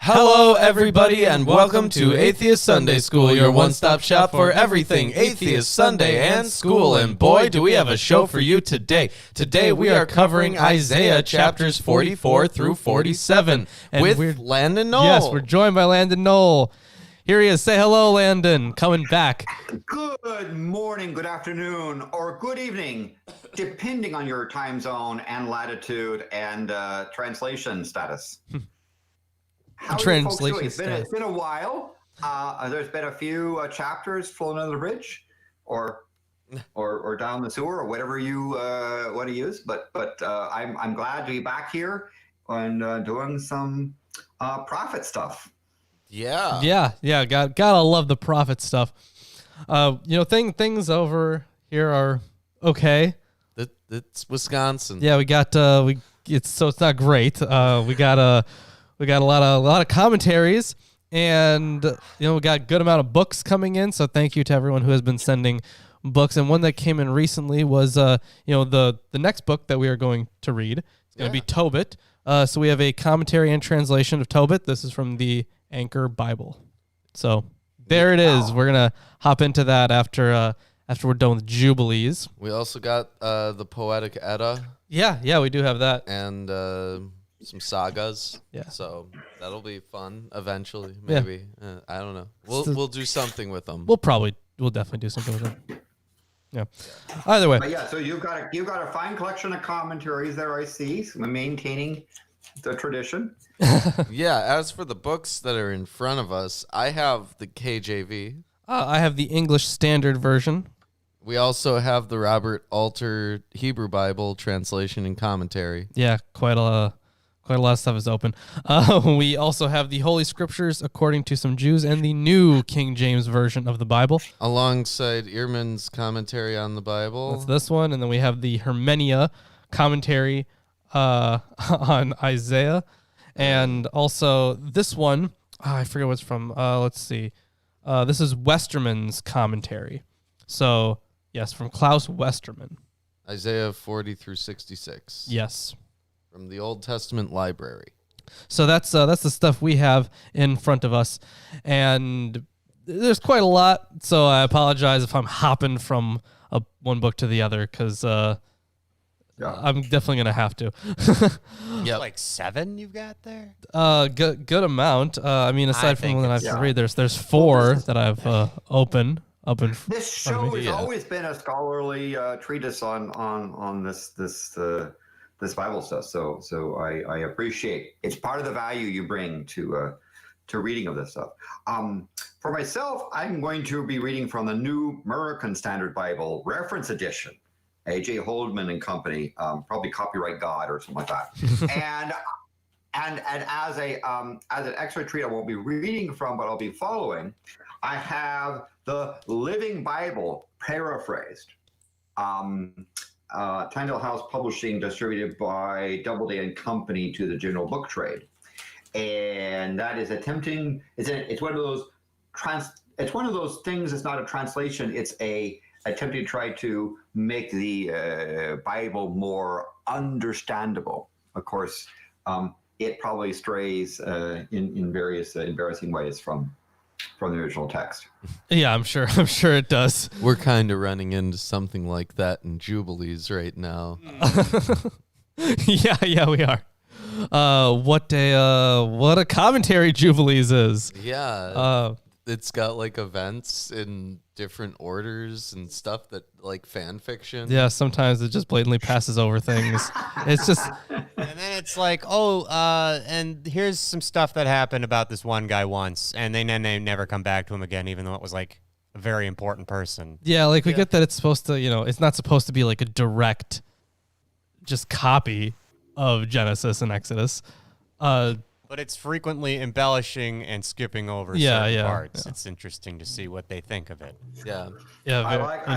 Hello, everybody, and welcome to Atheist Sunday School, your one-stop shop for everything Atheist Sunday and school. And boy, do we have a show for you today. Today we are covering Isaiah chapters 44 through 47 with Landon Noll. Yes, we're joined by Landon Noll. Here he is. Say hello, Landon. Coming back. Good morning, good afternoon, or good evening, depending on your time zone and latitude and translation status. How are you folks doing? It's been a while. There's been a few chapters flown under the bridge, or down the sewer, or whatever you want to use. But I'm glad to be back here and doing some prophet stuff. Yeah. Gotta love the prophet stuff. Things over here are okay. It's Wisconsin. Yeah, we got it's not great. We got a lot of commentaries, and we got a good amount of books coming in. So thank you to everyone who has been sending books. And one that came in recently was the next book that we are going to read. It's going to be Tobit. So we have a commentary and translation of Tobit. This is from the Anchor Bible. So there it is. We're gonna hop into that after we're done with Jubilees. We also got the Poetic Edda. Yeah, we do have that. And some sagas. Yeah. So that'll be fun eventually, maybe. Yeah. I don't know. We'll do something with them. We'll definitely do something with them. Yeah. Either way. But yeah, so you've got a fine collection of commentaries there, I see. So maintaining the tradition. Yeah, as for the books that are in front of us, I have the KJV. I have the English Standard Version. We also have the Robert Alter Hebrew Bible translation and commentary. Yeah, quite a lot of stuff is open. We also have the Holy Scriptures according to some Jews and the New King James Version of the Bible. Alongside Ehrman's commentary on the Bible. That's this one. And then we have the Hermenia commentary on Isaiah. And also this one, I forget what it's from. Let's see. This is Westerman's commentary. So, yes, from Klaus Westerman. Isaiah 40 through 66. Yes. From the Old Testament library. So that's the stuff we have in front of us. And there's quite a lot, so I apologize if I'm hopping from one book to the other, because I'm definitely going to have to. Yep. Like 7 you've got there? Good amount. Aside from when I have to read, there's 4 that I've open. This show has always been a scholarly treatise on this Bible stuff. So I appreciate it's part of the value you bring to reading of this stuff. For myself, I'm going to be reading from the New American Standard Bible Reference Edition. A.J. Holdman and Company, probably Copyright God or something like that. and as an extra treat, I won't be reading from, but I'll be following. I have the Living Bible paraphrased. Tyndale House Publishing, distributed by Doubleday and Company to the general book trade, and that is attempting. It's one of those It's one of those things. It's not a translation. It's attempting to try to make the Bible more understandable. Of course, it probably strays in various embarrassing ways from the original text. Yeah, I'm sure it does. We're kind of running into something like that in Jubilees right now. yeah, we are. What a commentary Jubilees is. Yeah. It's got like events in different orders and stuff that like fan fiction. Yeah, sometimes it just blatantly passes over things. It's just, and then it's like, and here's some stuff that happened about this one guy once, and then they never come back to him again, even though it was like a very important person. Yeah, like we get that it's supposed to, it's not supposed to be like a direct just copy of Genesis and Exodus. But it's frequently embellishing and skipping over certain parts. Yeah. It's interesting to see what they think of it. Yeah. I like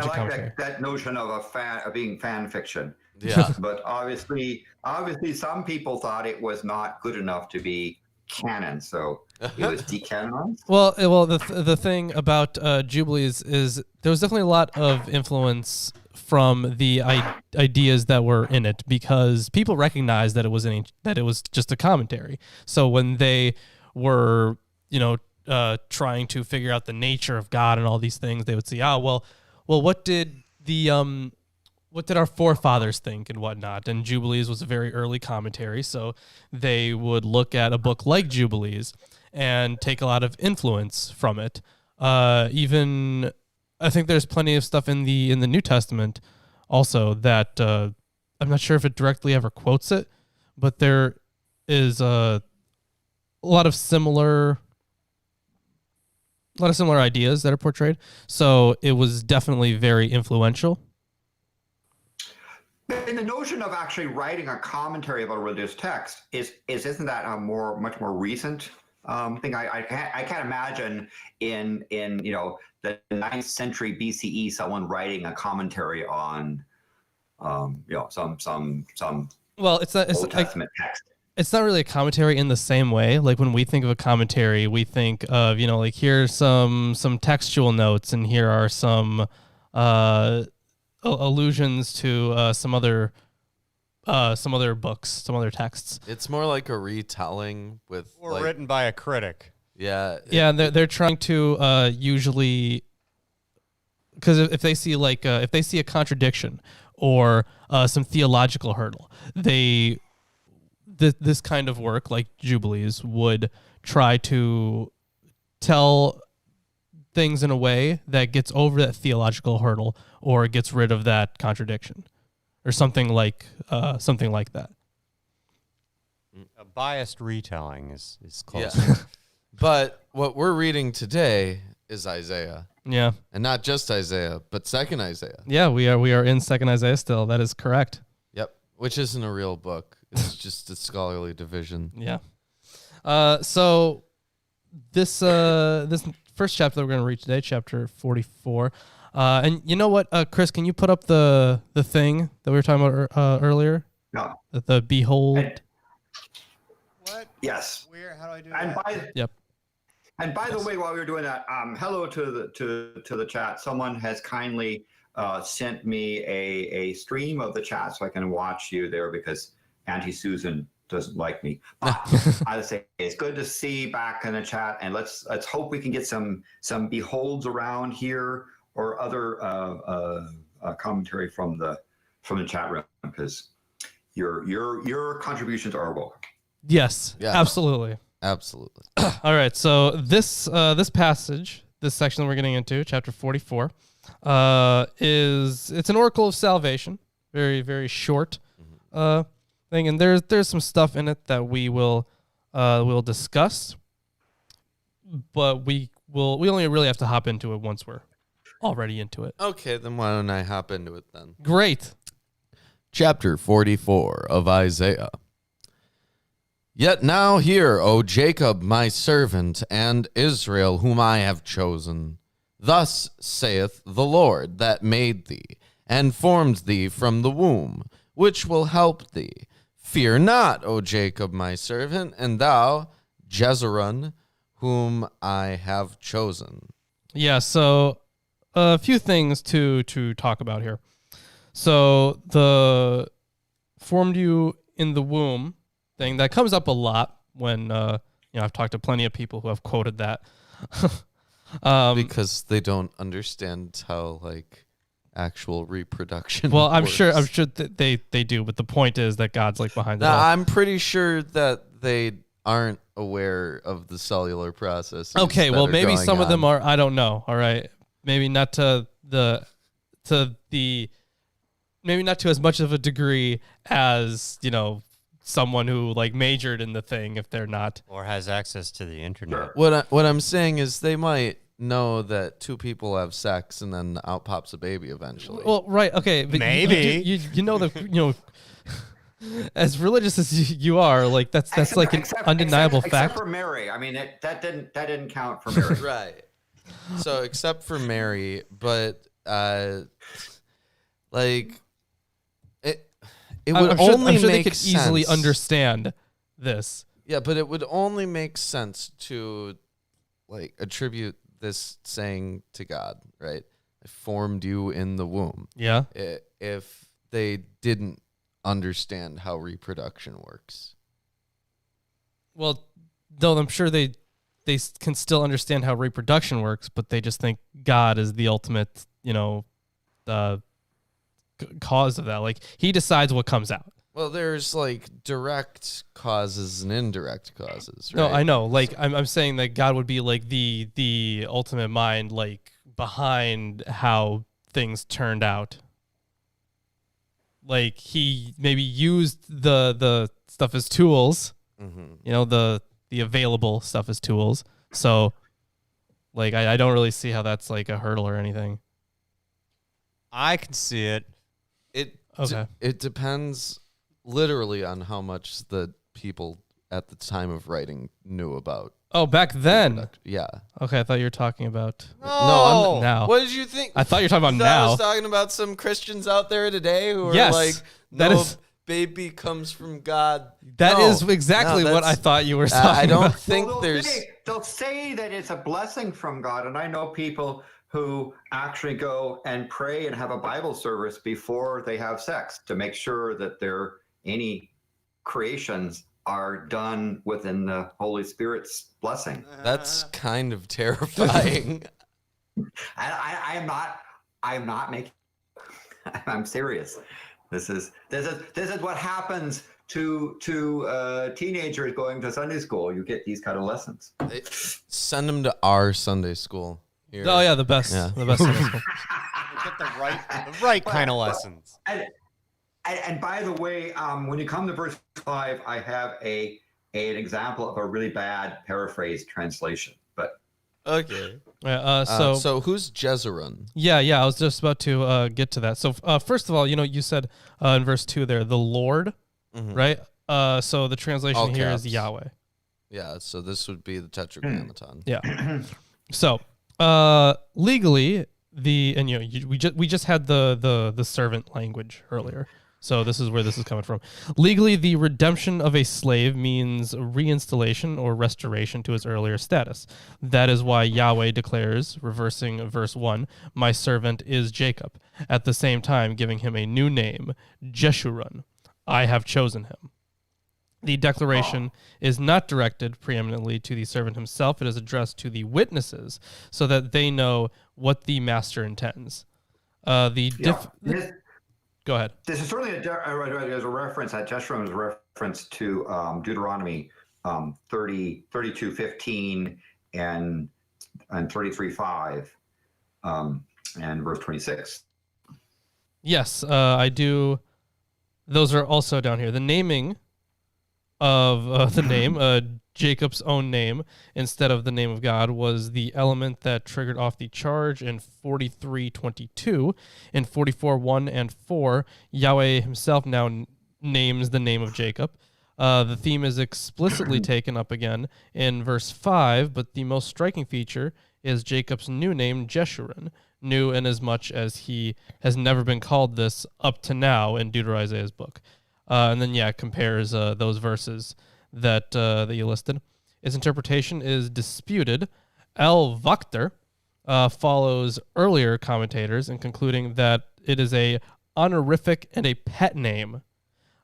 that notion of being fan fiction. Yeah. But obviously some people thought it was not good enough to be canon, so it was decanonized. Well, the thing about Jubilees is there was definitely a lot of influence from the ideas that were in it, because people recognized that it was just a commentary. So when they were, trying to figure out the nature of God and all these things, they would say, what did our forefathers think and whatnot? And Jubilees was a very early commentary, so they would look at a book like Jubilees and take a lot of influence from it. Even I think there's plenty of stuff in the New Testament also that I'm not sure if it directly ever quotes it, but there is a lot of similar ideas that are portrayed. So it was definitely very influential. And the notion of actually writing a commentary about a religious text isn't that a much more recent thing? I can't imagine in the 9th century BCE someone writing a commentary on some Old Testament text. It's not really a commentary in the same way. Like when we think of a commentary, we think of, like here's some textual notes and here are some allusions to some other books, some other texts. It's more like a retelling or written by a critic. Yeah. Yeah, and they're trying to usually, because if they see a contradiction or some theological hurdle, this kind of work, like Jubilees, would try to tell things in a way that gets over that theological hurdle or gets rid of that contradiction or something like that. A biased retelling is close. Yeah. But what we're reading today is Isaiah. Yeah. And not just Isaiah, but second Isaiah. Yeah, we are in second Isaiah still. That is correct. Yep. Which isn't a real book. It's just a scholarly division. Yeah. So this first chapter that we're going to read today, chapter 44. And you know what, Chris, can you put up the thing that we were talking about earlier? No. The behold. What? Yes. Where? How do I do And that? Yep. And by the way, while we were doing that, hello to the chat. Someone has kindly sent me a stream of the chat so I can watch you there because Auntie Susan doesn't like me. But I would say it's good to see back in the chat, and let's hope we can get some beholds around here or other commentary from the chat room because your contributions are welcome. Yes, Yeah. absolutely. Absolutely. All right, so this passage, this section that we're getting into, chapter 44, it's an oracle of salvation, very very short thing, and there's some stuff in it that we'll discuss, but we only really have to hop into it once we're already into it. Okay, then why don't I hop into it then? Great. Chapter 44 of Isaiah. Yet now hear, O Jacob, my servant, and Israel, whom I have chosen. Thus saith the Lord that made thee, and formed thee from the womb, which will help thee. Fear not, O Jacob, my servant, and thou, Jezreel, whom I have chosen. Yeah, so a few things to talk about here. So the formed you in the womb thing, that comes up a lot when I've talked to plenty of people who have quoted that. Because they don't understand how actual reproduction Well, works. I'm sure that they do, but the point is that God's behind it Now, all. I'm pretty sure that they aren't aware of the cellular process. Okay, well maybe some of them are, I don't know. All right. Maybe not to maybe not to as much of a degree as, someone who majored in the thing if they're not. Or has access to the internet. What I'm saying is they might know that two people have sex and then out pops a baby eventually. Well, right. Okay. But Maybe. as religious as you are, that's an undeniable fact. Except for Mary. I mean, that didn't count for Mary. Right. So except for Mary, but it would I'm only sure make they could sense. easily understand this. Yeah, but it would only make sense to attribute this saying to God, right? I formed you in the womb. Yeah. If they didn't understand how reproduction works. Well, though I'm sure they can still understand how reproduction works, but they just think God is the ultimate, cause of that. Like, he decides what comes out. Well, there's like direct causes and indirect causes, right? No, I know. Like, I'm saying that God would be like the ultimate mind, like, behind how things turned out. Like, he maybe used the stuff as tools, the available stuff as tools. So, like, I don't really see how that's like a hurdle or anything. I can see it. It depends literally on how much the people at the time of writing knew about. Oh, back then. Yeah. Okay, I thought you were talking about No, now. What did you think? I thought you were talking about I now. was talking about some Christians out there today who are Yes, like, that no, is- baby comes from God. That No, is exactly no, what I that's- thought you were talking I don't about. think Well, there's. they'll say that it's a blessing from God, and I know people who actually go and pray and have a Bible service before they have sex to make sure that any creations are done within the Holy Spirit's blessing. That's kind of terrifying. I'm not making. I'm serious. This is what happens to teenagers going to Sunday school. You get these kind of lessons. Send them to our Sunday school. Here. Oh yeah, the best. Yeah. The best. Sunday school. Get the right kind of lessons. And by the way, when you come to verse 5, I have an example of a really bad paraphrase translation. But Okay. Yeah, So who's Jezreel? Yeah, I was just about to get to that. So first of all, you said in verse 2 there, the Lord, right? So the translation All here caps. is Yahweh. Yeah. So this would be the Tetragrammaton. Yeah. So legally, we just had the servant language earlier. So this is where this is coming from. Legally, the redemption of a slave means reinstallation or restoration to his earlier status. That is why Yahweh declares, reversing verse 1, my servant is Jacob, at the same time giving him a new name, Jeshurun. I have chosen him. The declaration is not directed preeminently to the servant himself. It is addressed to the witnesses so that they know what the master intends. Go ahead. this is certainly there's a reference that Jeshurun is a reference to Deuteronomy 32:15 and 33:5 and verse 26. Yes, I do. Those are also down here. The naming of the name, Jacob's own name, instead of the name of God, was the element that triggered off the charge in 43:22. In 44:1 and 4, Yahweh himself now names the name of Jacob. The theme is explicitly taken up again in verse 5, but the most striking feature is Jacob's new name, Jeshurun, new inasmuch as he has never been called this up to now in Deuteroisaiah's book. And then, it compares those verses that you listed. Its interpretation is disputed. El Wachter follows earlier commentators in concluding that it is a honorific and a pet name.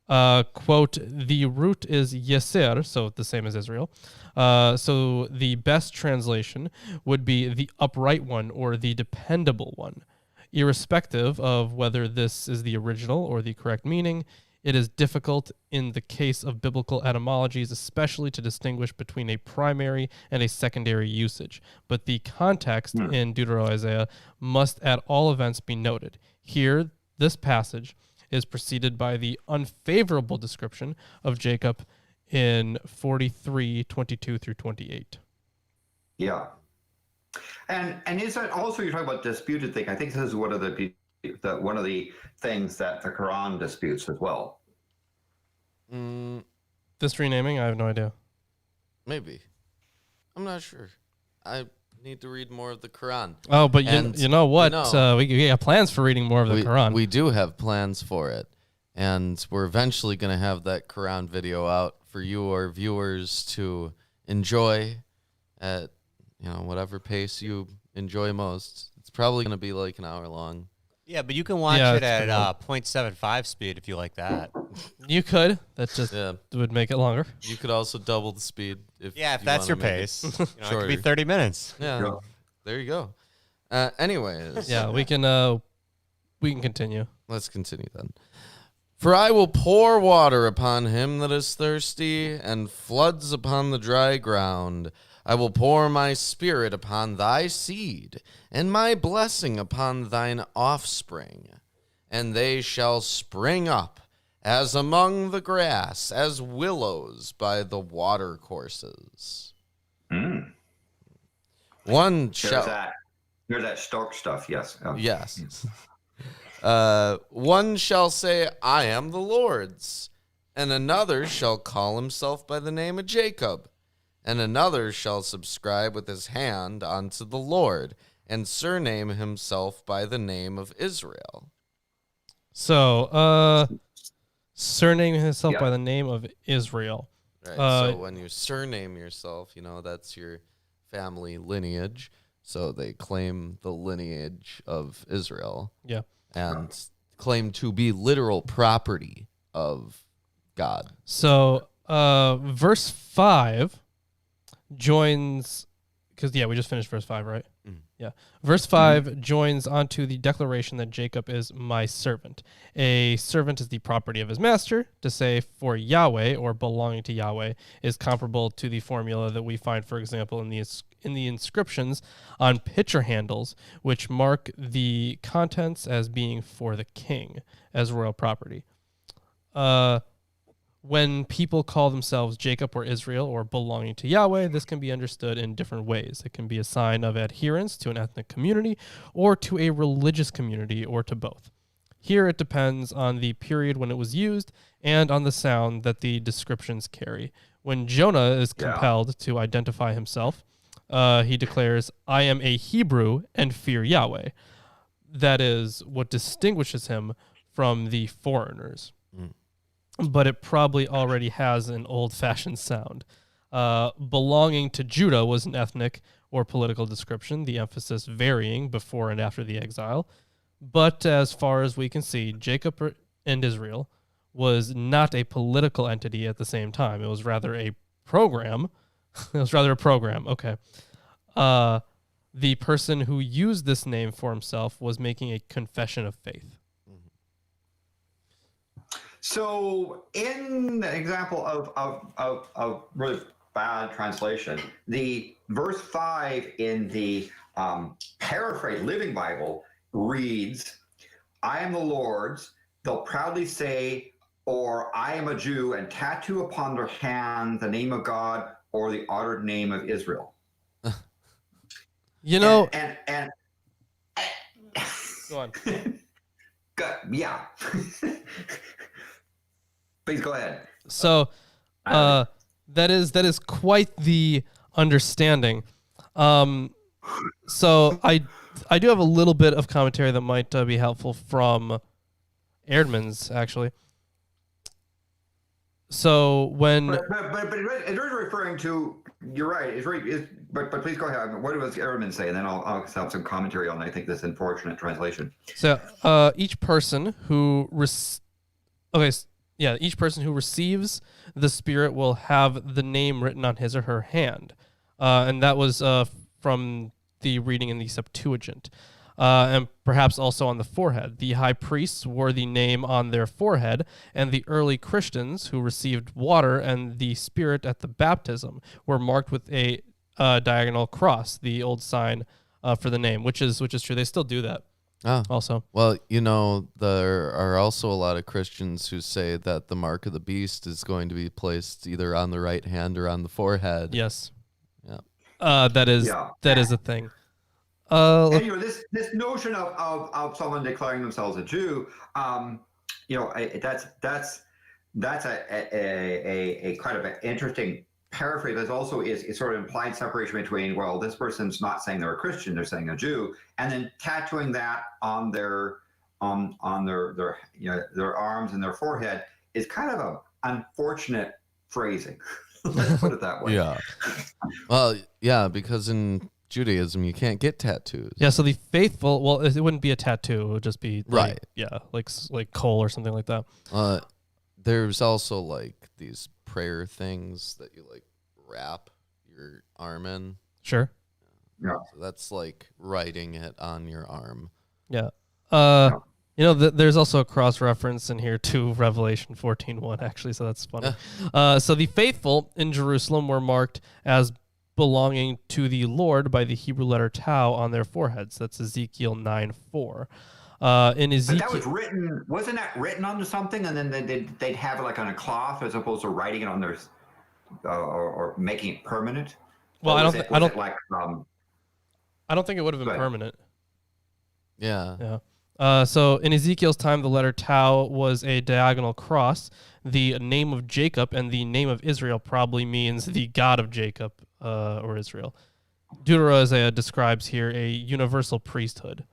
Quote, the root is Yeser, so the same as Israel. So the best translation would be the upright one or the dependable one. Irrespective of whether this is the original or the correct meaning, it is difficult in the case of biblical etymologies, especially to distinguish between a primary and a secondary usage. But the context in Deutero-Isaiah must at all events be noted. Here, this passage is preceded by the unfavorable description of Jacob in 43:22 through 28. Yeah. And is that also, you're talking about disputed thing? I think this is one of the things that the Quran disputes as well. This renaming, I have no idea. Maybe. I'm not sure. I need to read more of the Quran. Oh, but And, you know what? you We got plans for reading more of the Quran. We do have plans for it. And we're eventually going to have that Quran video out for you, our viewers, to enjoy at whatever pace you enjoy most. It's probably going to be like an hour long. Yeah, but you can watch Yeah, it it's pretty at 0.75 speed if you like that. You could. That just would make it longer. You could also double the speed if Yeah, if you that's wanna your make pace. it It could be 30 minutes. Yeah, there you go. Anyways, Yeah, we can continue. let's continue then. For I will pour water upon him that is thirsty, and floods upon the dry ground. I will pour my spirit upon thy seed, and my blessing upon thine offspring. And they shall spring up as among the grass, as willows by the water courses. One shall... There's that Stark stuff, yes. Oh. Yes. One shall say, I am the Lord's, and another shall call himself by the name of Jacob, and another shall subscribe with his hand unto the Lord, and surname himself by the name of Israel. So, surname himself by the name of Israel. Right. So when you surname yourself, that's your family lineage. So they claim the lineage of Israel. Yeah. And claim to be literal property of God. So, verse 5 joins, because, we just finished verse 5, right? Yeah. Verse 5 joins onto the declaration that Jacob is my servant. A servant is the property of his master. To say for Yahweh or belonging to Yahweh is comparable to the formula that we find, for example, in the inscriptions on pitcher handles, which mark the contents as being for the king as royal property. When people call themselves Jacob or Israel or belonging to Yahweh, this can be understood in different ways. It can be a sign of adherence to an ethnic community or to a religious community or to both. Here it depends on the period when it was used and on the sound that the descriptions carry. When Jonah is compelled to identify himself, he declares, I am a Hebrew and fear Yahweh. That is what distinguishes him from the foreigners. But it probably already has an old-fashioned sound. Belonging to Judah was an ethnic or political description, the emphasis varying before and after the exile. But as far as we can see, Jacob and Israel was not a political entity at the same time. It was rather a program. Okay. The person who used this name for himself was making a confession of faith. So, in the example of really bad translation, the verse 5 in the paraphrase Living Bible reads, I am the Lord's, they'll proudly say, or I am a Jew, and tattoo upon their hand the name of God or the uttered name of Israel. You know... And go on. Yeah. Please go ahead. So, that is quite the understanding. So I do have a little bit of commentary that might be helpful from Erdman's actually. So when but it's referring to, you're right. But please go ahead. What does Erdman say? And then I'll have some commentary on I think this unfortunate translation. So each person who each person who receives the Spirit will have the name written on his or her hand. And that was from the reading in the Septuagint. And perhaps also on the forehead. The high priests wore the name on their forehead, and the early Christians who received water and the Spirit at the baptism were marked with a diagonal cross, the old sign for the name, which is true. They still do that. Also. Well, there are also a lot of Christians who say that the mark of the beast is going to be placed either on the right hand or on the forehead. Yes. Yeah. That is a thing. And this notion of someone declaring themselves a Jew, that's a kind of an interesting paraphrase. That also is sort of implied separation between, well, this person's not saying they're a Christian, they're saying a Jew, and then tattooing that on their their arms and their forehead is kind of an unfortunate phrasing. Let's put it that way. Yeah. Well, yeah, because in Judaism, you can't get tattoos. Yeah, so the faithful, well, it wouldn't be a tattoo. It would just be Right. Like coal or something like that. There's also like these prayer things that you like wrap your arm in. Sure. Yeah. So that's like writing it on your arm. Yeah. There's also a cross-reference in here to Revelation 14:1, actually, so that's funny. So the faithful in Jerusalem were marked as belonging to the Lord by the Hebrew letter tau on their foreheads. That's Ezekiel 9:4. In Ezekiel, But that was written. Wasn't that written onto something, and then they'd have it like on a cloth as opposed to writing it on their, or making it permanent? Well, Or I was don't it- thi- I was don't- it like I don't think it would have been Go ahead. permanent. Yeah. Yeah. So in Ezekiel's time, the letter tau was a diagonal cross. The name of Jacob and the name of Israel probably means the God of Jacob or Israel. Deutero Isaiah describes here a universal priesthood,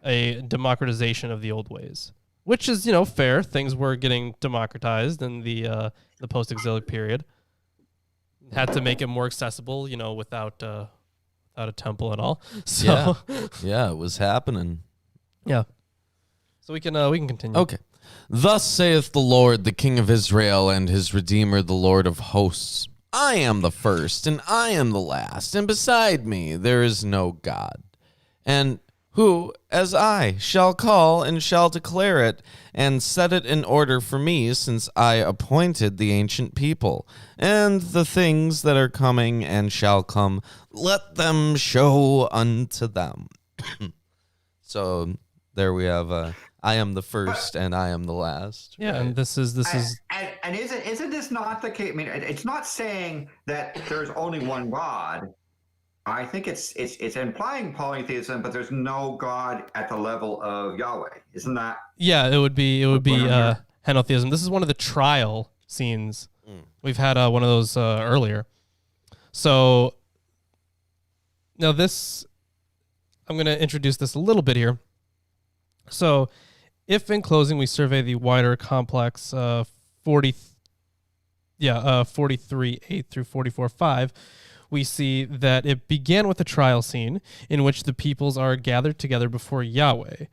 a democratization of the old ways, which is, fair. Things were getting democratized in the post-exilic period. Had to make it more accessible, without a temple and all. So Yeah, it was happening. yeah. So we can continue. Okay. Thus saith the Lord, the King of Israel, and his Redeemer, the Lord of hosts. I am the first, and I am the last, and beside me there is no God. And who, as I, shall call and shall declare it, and set it in order for me, since I appointed the ancient people, and the things that are coming and shall come, let them show unto them. So there we have I am the first and I am the last. Yeah, and this is and isn't this not the case? I mean, it's not saying that there's only one God. I think it's implying polytheism, but there's no God at the level of Yahweh. Isn't that? yeah, it would be here? henotheism. This is one of the trial scenes. We've had one of those earlier. So now this, I'm going to introduce this a little bit here. So if in closing we survey the wider complex 43:8 through 44:5, we see that it began with a trial scene in which the peoples are gathered together before Yahweh.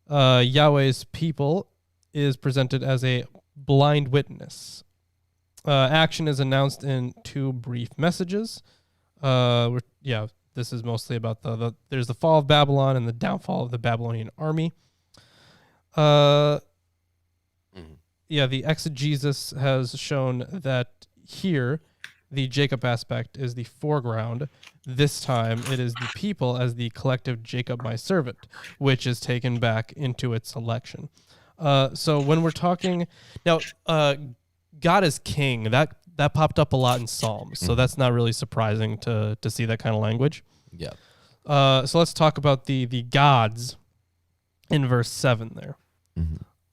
Yahweh's people is presented as a blind witness. Action is announced in two brief messages. This is mostly about there's the fall of Babylon and the downfall of the Babylonian army. The exegesis has shown that here the Jacob aspect is the foreground. This time it is the people as the collective Jacob my servant, which is taken back into its election. So when we're talking now, God is king, that popped up a lot in Psalms, so that's not really surprising to see that kind of language. Yeah. So let's talk about the gods in verse 7 there.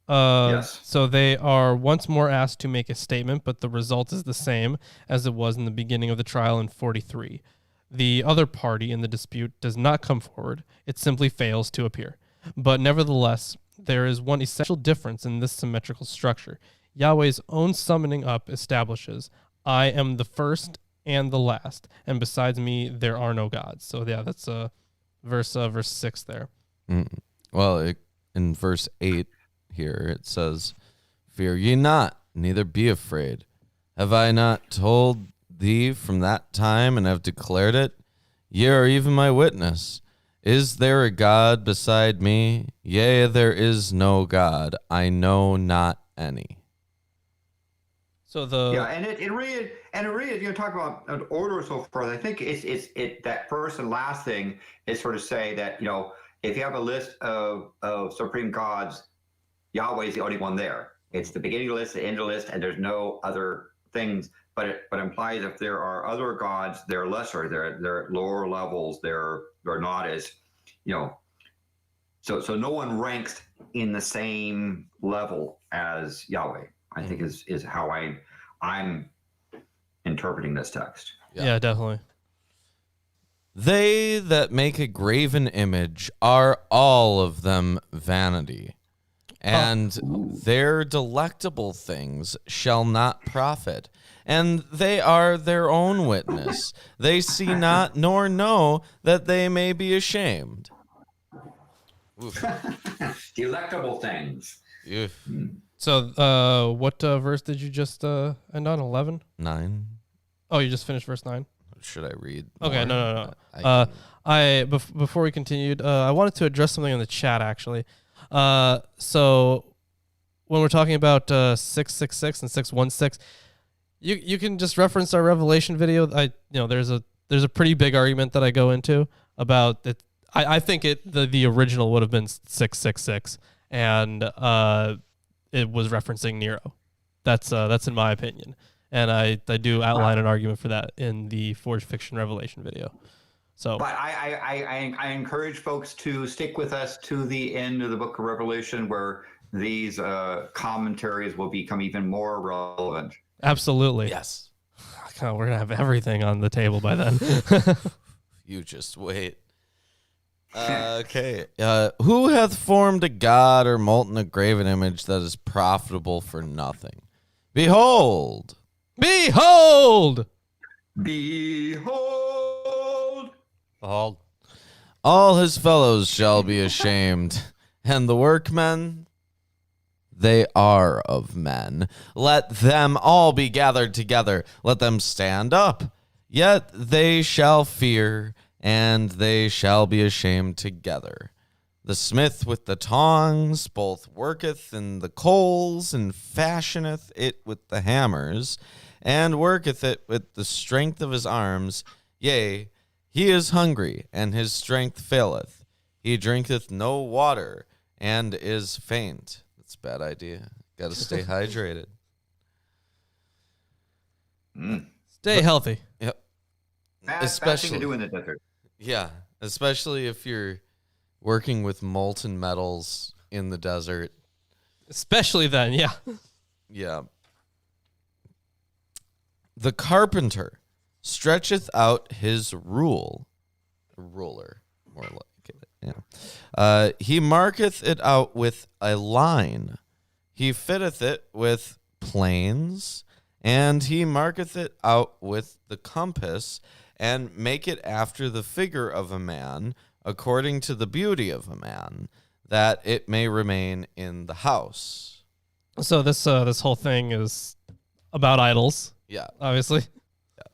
Yes. So they are once more asked to make a statement, but the result is the same as it was in the beginning of the trial in 43. The other party in the dispute does not come forward. It simply fails to appear. But nevertheless, there is one essential difference in this symmetrical structure. Yahweh's own summoning up establishes, I am the first and the last, and besides me there are no gods. So yeah, that's verse 6 there. Well, in verse 8 here it says, Fear ye not, neither be afraid. Have I not told thee from that time, and have declared it? Ye are even my witness. Is there a God beside me? Yea, there is no God. I know not any. So and it really talk about an order and so forth. I think it's that first and last thing is sort of say that if you have a list of supreme gods, Yahweh is the only one there. It's the beginning of the list, the end of the list, and there's no other things. But it implies if there are other gods, they're lesser, they're at lower levels, they're not as So no one ranks in the same level as Yahweh, I think is how I'm interpreting this text. yeah, definitely. They that make a graven image are all of them vanity, and their delectable things shall not profit, and they are their own witness. They see not nor know that they may be ashamed. Delectable things. Oof. So, what verse did you just end on? 11? 9. Oh, you just finished verse 9? Should I read? Okay, more? no. Before we continued, I wanted to address something in the chat actually. So when we're talking about 666 and 616, you can just reference our Revelation video. There's a pretty big argument that I go into about it. I think the original would have been 666, and it was referencing Nero. That's in my opinion. And I do outline an argument for that in the Forged Fiction Revelation video. So, but I encourage folks to stick with us to the end of the Book of Revelation, where these commentaries will become even more relevant. Absolutely. Yes. God, we're gonna have everything on the table by then. You just wait. Okay. Who hath formed a god or molten a graven image that is profitable for nothing? Behold. Behold! Behold! Behold. All his fellows shall be ashamed, and the workmen, they are of men. Let them all be gathered together. Let them stand up. Yet they shall fear, and they shall be ashamed together. The smith with the tongs both worketh in the coals, and fashioneth it with the hammers, and worketh it with the strength of his arms. Yea, he is hungry, and his strength faileth. He drinketh no water, and is faint. That's a bad idea. Got to stay hydrated. Stay healthy. Yep. Bad thing to do in the desert. Yeah, especially if you're working with molten metals in the desert. Especially then, yeah. Yeah. The carpenter stretcheth out his ruler, more like it. Yeah. He marketh it out with a line. He fitteth it with planes, and he marketh it out with the compass, and make it after the figure of a man, according to the beauty of a man, that it may remain in the house. So this whole thing is about idols. Yeah. Obviously. Yeah.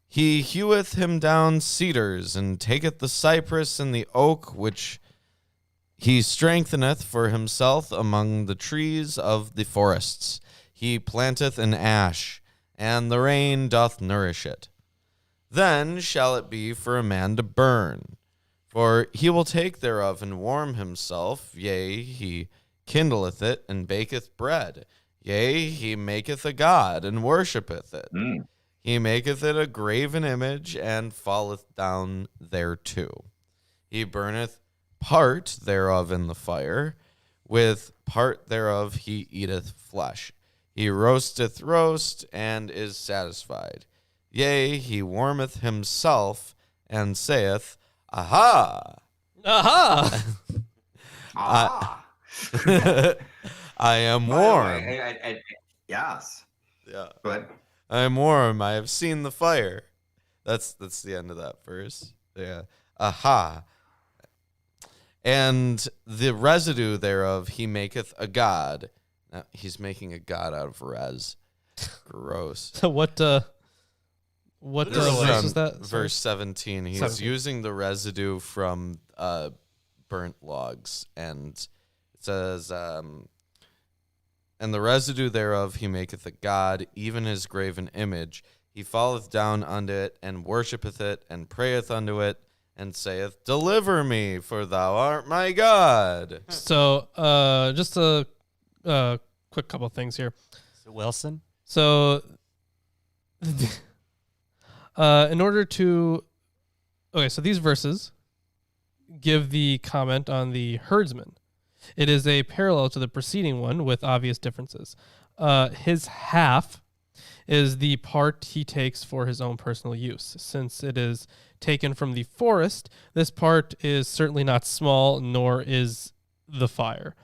He heweth him down cedars, and taketh the cypress and the oak, which he strengtheneth for himself among the trees of the forests. He planteth an ash, and the rain doth nourish it. Then shall it be for a man to burn, for he will take thereof and warm himself. Yea, he kindleth it and baketh bread. Yea, he maketh a god and worshipeth it. He maketh it a graven image and falleth down thereto. He burneth part thereof in the fire. With part thereof he eateth flesh. He roasteth roast and is satisfied. Yea, he warmeth himself and saith, Aha! Aha! I am warm. Yes. Yeah. But I am warm. I have seen the fire. That's the end of that verse. Yeah. Aha. And the residue thereof he maketh a god. Now, he's making a god out of res. Gross. So what verse is that? Verse 17. He's 17. using the residue from burnt logs, and it says, and the residue thereof he maketh a god, even his graven image. He falleth down unto it, and worshipeth it, and prayeth unto it, and saith, Deliver me, for thou art my God. So just a quick couple of things here. Is it Wilson? So in order to... Okay, so these verses give the comment on the herdsman. It is a parallel to the preceding one with obvious differences. His half is the part he takes for his own personal use. Since it is taken from the forest, this part is certainly not small, nor is the fire.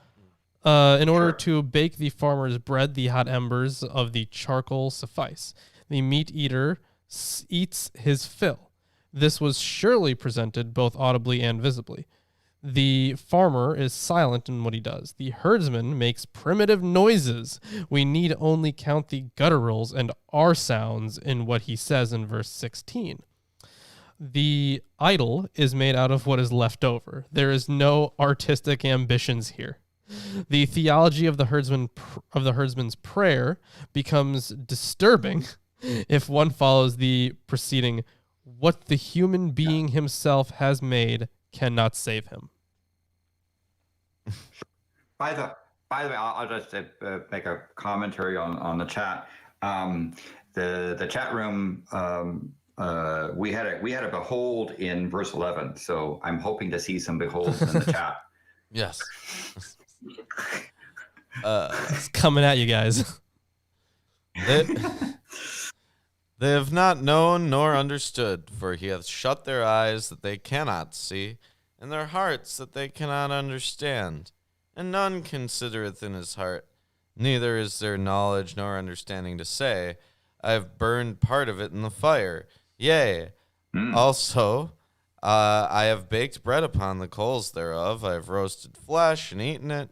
In order Sure. to bake the farmer's bread, the hot embers of the charcoal suffice. The meat eater eats his fill. This was surely presented both audibly and visibly. The farmer is silent in what he does. The herdsman makes primitive noises. We need only count the gutturals and R sounds in what he says in verse 16. The idol is made out of what is left over. There is no artistic ambitions here. The theology of the herdsman's prayer becomes disturbing if one follows the preceding, what the human being himself has made cannot save him. By the way, I'll just make a commentary on the chat. The chat room, we had a behold in verse 11, so I'm hoping to see some beholds in the chat. Yes. It's coming at you guys. They have not known nor understood, for he hath shut their eyes that they cannot see, and their hearts that they cannot understand. And none considereth in his heart, neither is there knowledge nor understanding to say, I have burned part of it in the fire. Yea, also I have baked bread upon the coals thereof, I have roasted flesh and eaten it.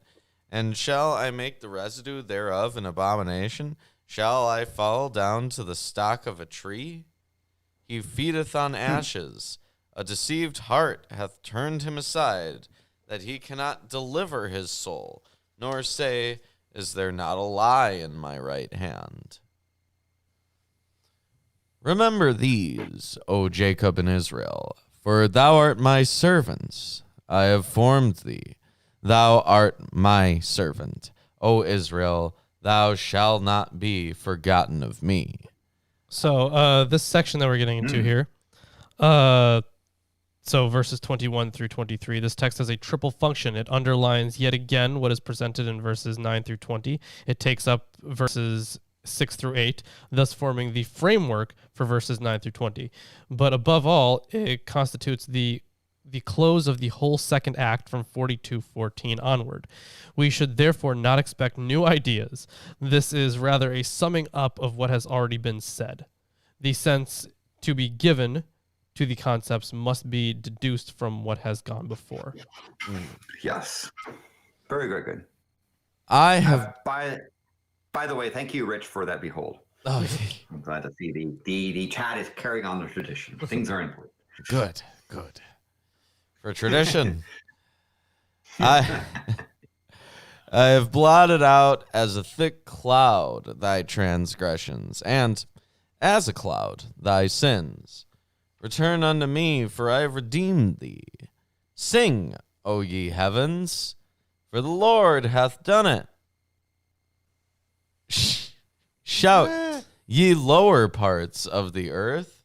And shall I make the residue thereof an abomination? Shall I fall down to the stock of a tree? He feedeth on ashes. A deceived heart hath turned him aside, that he cannot deliver his soul, nor say, is there not a lie in my right hand? Remember these, O Jacob and Israel, for thou art my servant. I have formed thee. Thou art my servant. O Israel, thou shalt not be forgotten of me. So this section that we're getting into here, so verses 21 through 23, this text has a triple function. It underlines yet again what is presented in verses 9 through 20. It takes up verses 6 through 8, thus forming the framework for verses 9 through 20. But above all, it constitutes the close of the whole second act from 42:14 onward. We should therefore not expect new ideas. This is rather a summing up of what has already been said. The sense to be given to the concepts must be deduced from what has gone before. Yes. Very, very good. I have... By the way, thank you, Rich, for that behold. Oh, I'm glad to see the chat is carrying on the tradition. Things are important. good. For tradition. I have blotted out as a thick cloud thy transgressions, and as a cloud thy sins. Return unto me, for I have redeemed thee. Sing, O ye heavens, for the Lord hath done it. Shout, ye lower parts of the earth.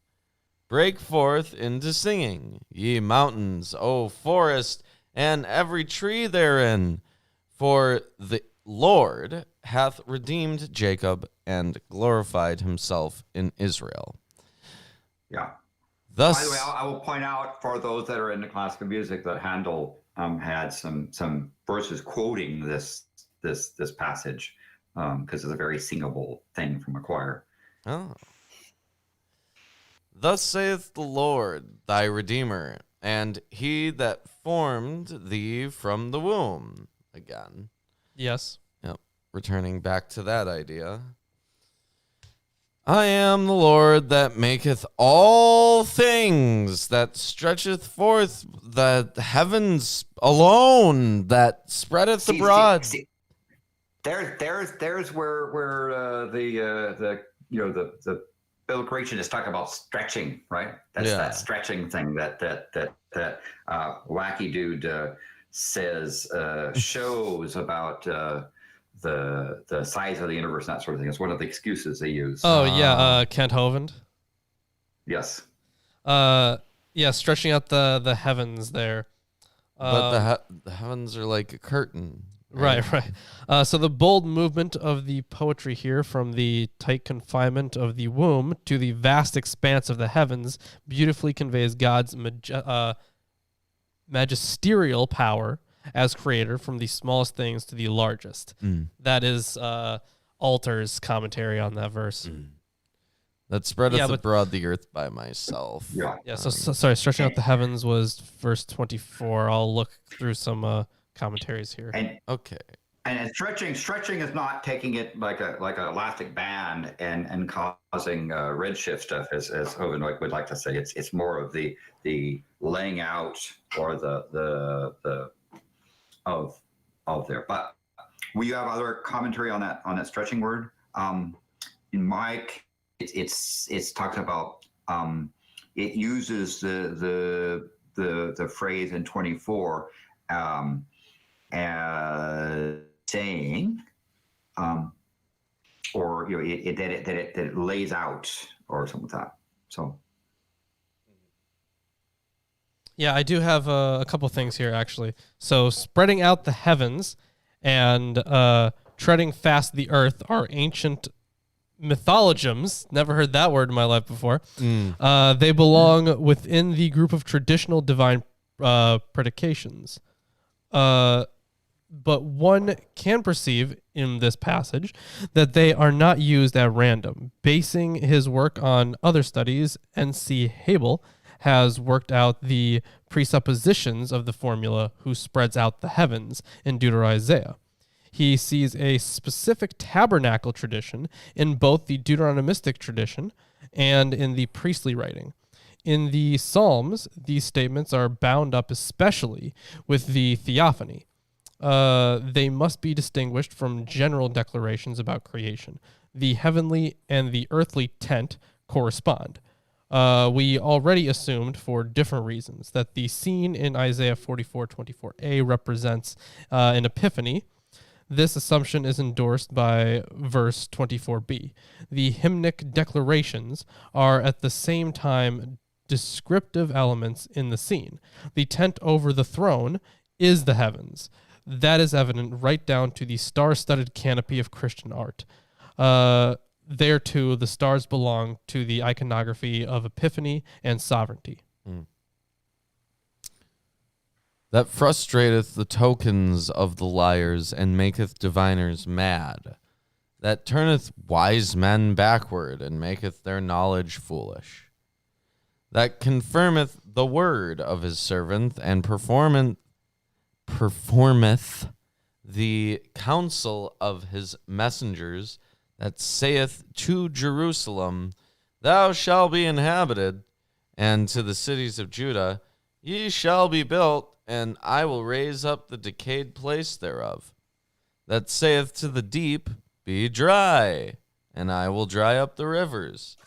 Break forth into singing, ye mountains, O forest, and every tree therein. For the Lord hath redeemed Jacob and glorified himself in Israel. Yeah. Thus, By the way, I will point out for those that are into classical music that Handel had some verses quoting this passage because it's a very singable thing from a choir. oh. Thus saith the Lord, thy Redeemer, and he that formed thee from the womb. Again. Yes. Yep. Returning back to that idea. I am the Lord that maketh all things, that stretcheth forth the heavens alone, that spreadeth abroad. There's where the Bill of Creation is talking about stretching, right? That's that stretching thing that wacky dude says shows about the size of the universe and that sort of thing. It's one of the excuses they use. Oh yeah, Kent Hovind. Yes. Yeah, stretching out the heavens there. But the heavens are like a curtain. Right. So the bold movement of the poetry here, from the tight confinement of the womb to the vast expanse of the heavens, beautifully conveys God's magisterial power as creator from the smallest things to the largest. That is Alter's commentary on that verse. That spreadeth abroad the earth by myself. Yeah. So sorry, stretching out the heavens was verse 24. I'll look through some commentaries here. Okay. And stretching is not taking it like an elastic band and causing redshift stuff, as Hovind would like to say. It's more of the laying out or the of there. But will you have other commentary on that stretching word? In my case, it's talked about. It uses the phrase in 24. As saying, or that it lays out or something like that. So, yeah, I do have a couple things here actually. So, spreading out the heavens and treading fast the earth are ancient mythologisms. Never heard that word in my life before. They belong within the group of traditional divine predications. But one can perceive in this passage that they are not used at random. Basing his work on other studies, N.C. Habel has worked out the presuppositions of the formula who spreads out the heavens in Deutero-Isaiah. He sees a specific tabernacle tradition in both the Deuteronomistic tradition and in the priestly writing. In the Psalms, these statements are bound up especially with the theophany. They must be distinguished from general declarations about creation. The heavenly and the earthly tent correspond. We already assumed, for different reasons, that the scene in Isaiah 44:24a represents an epiphany. This assumption is endorsed by verse 24b. The hymnic declarations are at the same time descriptive elements in the scene. The tent over the throne is the heavens. That is evident right down to the star-studded canopy of Christian art. There, too, the stars belong to the iconography of epiphany and sovereignty. That frustrateth the tokens of the liars and maketh diviners mad. That turneth wise men backward and maketh their knowledge foolish. That confirmeth the word of his servant and performeth the counsel of his messengers, that saith to Jerusalem, Thou shalt be inhabited, and to the cities of Judah, Ye shall be built, and I will raise up the decayed place thereof. That saith to the deep, Be dry, and I will dry up the rivers.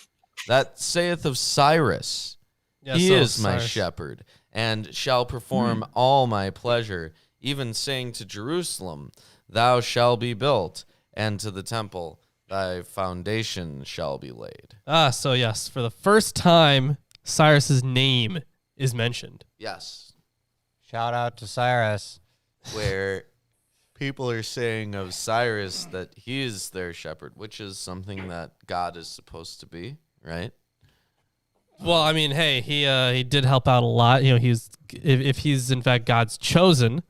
That saith of Cyrus, He is my shepherd, and shall perform all my pleasure, even saying to Jerusalem, Thou shalt be built, and to the temple, Thy foundation shall be laid. So yes, for the first time, Cyrus's name is mentioned. Yes. Shout out to Cyrus. Where people are saying of Cyrus that he is their shepherd, which is something that God is supposed to be, right? Well, I mean, hey, he did help out a lot. You know, if he's in fact God's chosen,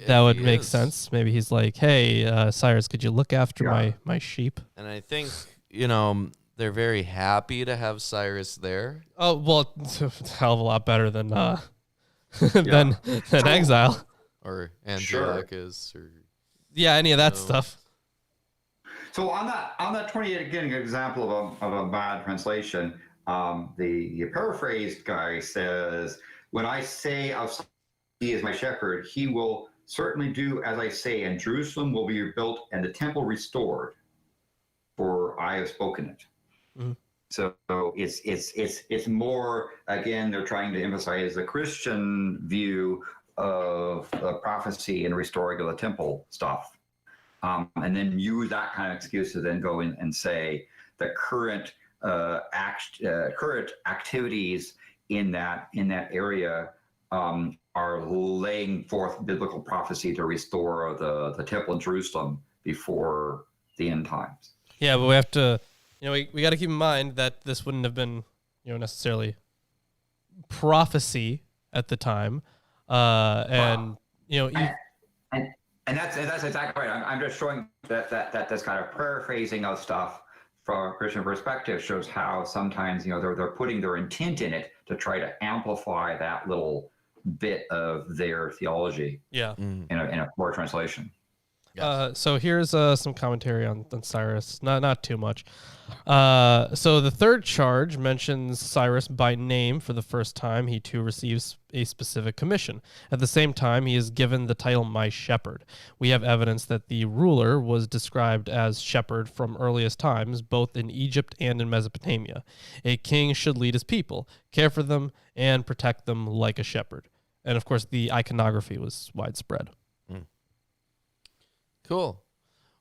that would make sense. Maybe he's like, hey, Cyrus, could you look after my sheep? And I think, they're very happy to have Cyrus there. Oh, well, it's a hell of a lot better than than exile. Or Antiochus. Or, any of that stuff. So on that 28, again, an example of a bad translation, the paraphrased guy says, when I say of he is my shepherd, he will certainly do as I say, and Jerusalem will be rebuilt and the temple restored, for I have spoken it. Mm-hmm. So it's more, again, they're trying to emphasize the Christian view of prophecy and restoring of the temple stuff. And then use that kind of excuse to then go in and say the current current activities in that area are laying forth biblical prophecy to restore the temple in Jerusalem before the end times. Yeah, but we have to, we got to keep in mind that this wouldn't have been, necessarily prophecy at the time, and and that's exactly right. I'm just showing that this kind of paraphrasing of stuff from a Christian perspective shows how sometimes they're putting their intent in it to try to amplify that little bit of their theology. Yeah. In a poor translation. So here's some commentary on Cyrus. Not too much. So the third charge mentions Cyrus by name for the first time. He too receives a specific commission. At the same time, he is given the title My Shepherd. We have evidence that the ruler was described as shepherd from earliest times, both in Egypt and in Mesopotamia. A king should lead his people, care for them, and protect them like a shepherd. And of course, the iconography was widespread. Cool.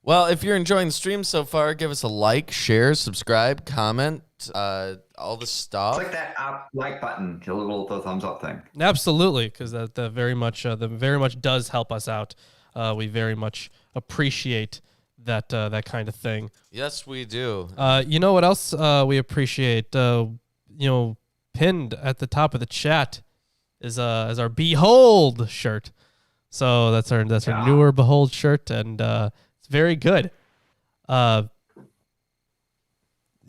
Well, if you're enjoying the stream so far, give us a like, share, subscribe, comment, all the stuff. Click that like button, the little thumbs up thing. Absolutely, because that very much does help us out. We very much appreciate that kind of thing. Yes, we do. You know what else we appreciate? Pinned at the top of the chat is our Behold shirt. So that's our newer Behold shirt, and it's very good.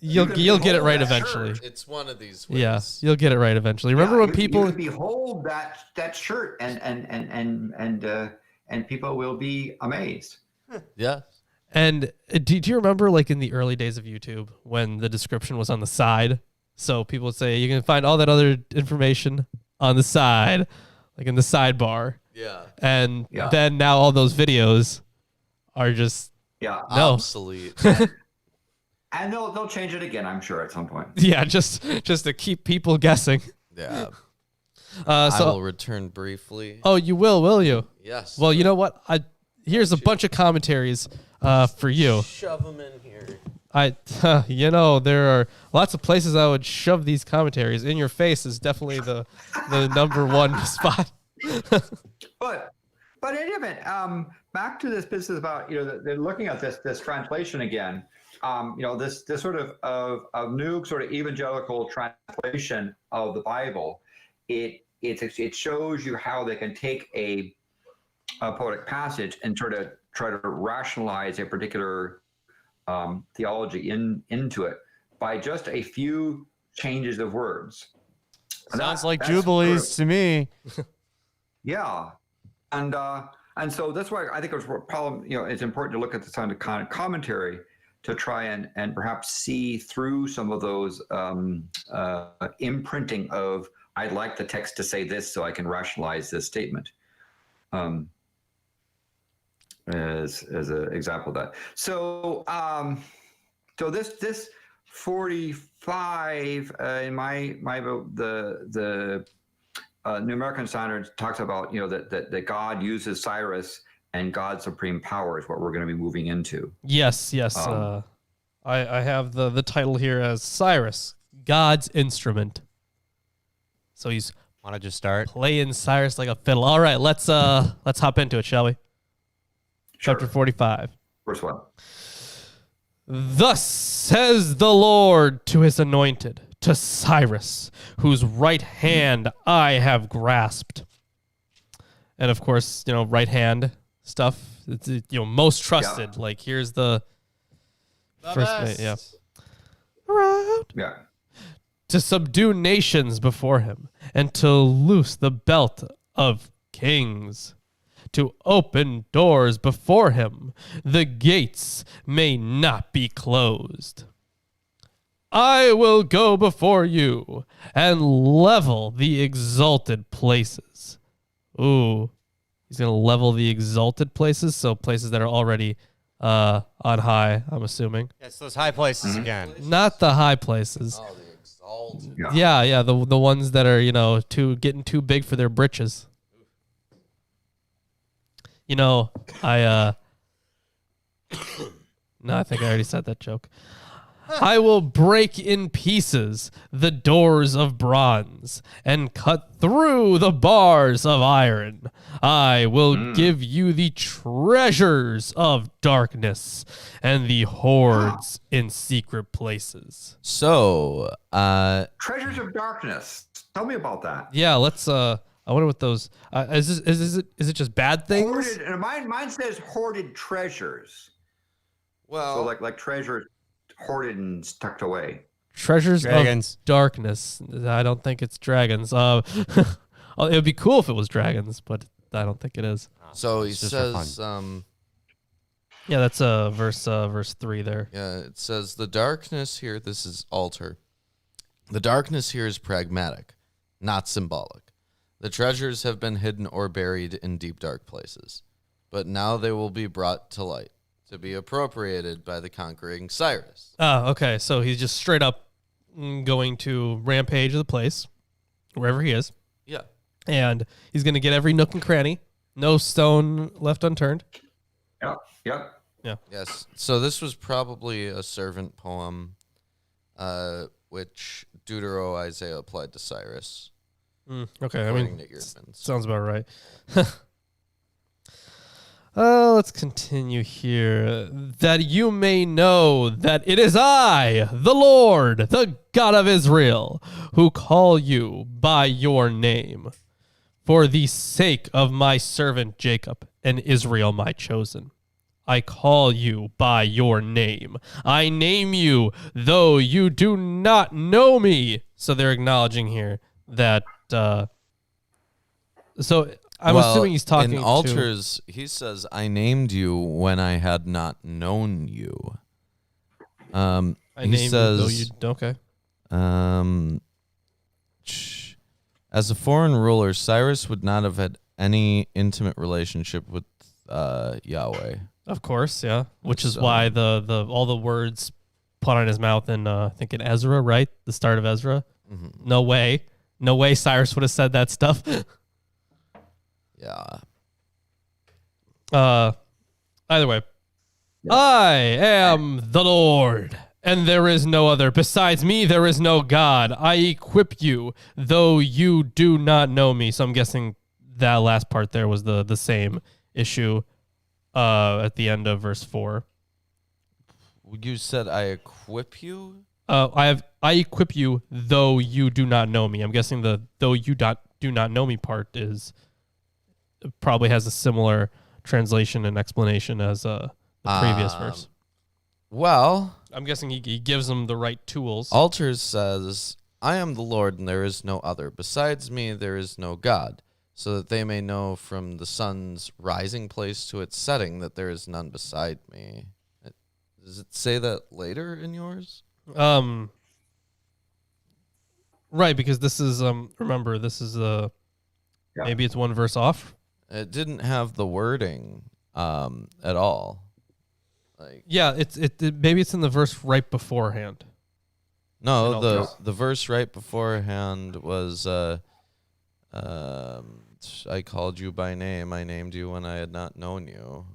You'll get it right eventually. It's one of these ways. Yeah, you'll get it right eventually. Remember when people you can behold that shirt and people will be amazed. Yeah. And do you remember, like, in the early days of YouTube when the description was on the side? So people would say you can find all that other information on the side, like in the sidebar. Yeah. And then now all those videos are just obsolete. And they'll change it again, I'm sure, at some point. Yeah, just to keep people guessing. Yeah. So I will return briefly. Oh, you will you? Yes. Well, you know what? Here's a bunch of commentaries for you. Shove them in here. There are lots of places I would shove these commentaries. In your face is definitely the number one spot. But in any event, back to this business about they're looking at this translation again. This sort of a new sort of evangelical translation of the Bible. It shows you how they can take a poetic passage and try to rationalize a particular theology into it by just a few changes of words. Sounds like Jubilees to me. Yeah, and so that's why I think it was a problem. It's important to look at this kind of commentary to try and perhaps see through some of those imprinting of I'd like the text to say this so I can rationalize this statement. As an example of that. So this 45 in my the New American Standard talks about that God uses Cyrus and God's supreme power is what we're going to be moving into. Yes. I have the title here as Cyrus, God's instrument. So he's want to just start playing Cyrus like a fiddle. All right, let's hop into it, shall we? Sure. Chapter 45. First one. Thus says the Lord to his anointed, to Cyrus, whose right hand I have grasped. And of course, right hand stuff. It's most trusted. Yeah. Like here's the first best. Yeah. Around. Yeah. To subdue nations before him, and to loose the belt of kings, to open doors before him, the gates may not be closed. I will go before you and level the exalted places. Ooh, he's going to level the exalted places, so places that are already on high, I'm assuming. It's those high places again. Not the high places. Oh, the exalted. Yeah, the ones that are, getting too big for their britches. No, I think I already said that joke. I will break in pieces the doors of bronze and cut through the bars of iron. I will give you the treasures of darkness and the hoards in secret places. So, Treasures of darkness. Tell me about that. Yeah, let's I wonder what those is it just bad things? Hoarded, mine says hoarded treasures. Well, So like treasures hoarded and tucked away. Treasures Dragons. of darkness. I don't think it's dragons. It would be cool if it was dragons, but I don't think it is. so he It's just for says, Yeah, that's verse 3 there. yeah, it says the darkness here. This is altar. The darkness here is pragmatic, not symbolic. The treasures have been hidden or buried in deep dark places, but now they will be brought to light to be appropriated by the conquering Cyrus. Oh, okay. So he's just straight up going to rampage of the place, wherever he is, Yeah. and he's going to get every nook and cranny, no stone left unturned. Yep. Yes. So this was probably a servant poem, which Deutero Isaiah applied to Cyrus. Okay, I according mean, to Eerdmans. sounds about right. Let's continue here. That you may know that it is I, the Lord, the God of Israel, who call you by your name, for the sake of my servant Jacob and Israel my chosen. I call you by your name. I name you, though you do not know me. So they're acknowledging here that. So I'm assuming he's talking in to altars. He says, "I named you when I had not known you." I he name says, you, though you, okay. As a foreign ruler, Cyrus would not have had any intimate relationship with Yahweh. Of course, yeah. Which is So- why the all the words put on his mouth in I think in Ezra, right? The start of Ezra. Mm-hmm. No way Cyrus would have said that stuff. Yeah. Either way, I am the Lord, and there is no other. Besides me, there is no God. I equip you, though you do not know me. So I'm guessing that last part there was the same issue at the end of verse 4. You said I equip you? I equip you, though you do not know me. I'm guessing the though you do not know me part is probably has a similar translation and explanation as the previous verse. Well, I'm guessing he gives them the right tools. altars says, "I am the Lord, and there is no other. Besides me, there is no God, so that they may know from the sun's rising place to its setting that there is none beside me." Does it say that later in yours? Right, because this is remember this is maybe it's one verse off. It didn't have the wording at all. Like, Yeah, it maybe it's in the verse right beforehand. no, No. the verse right beforehand was I called you by name. I named you when I had not known you.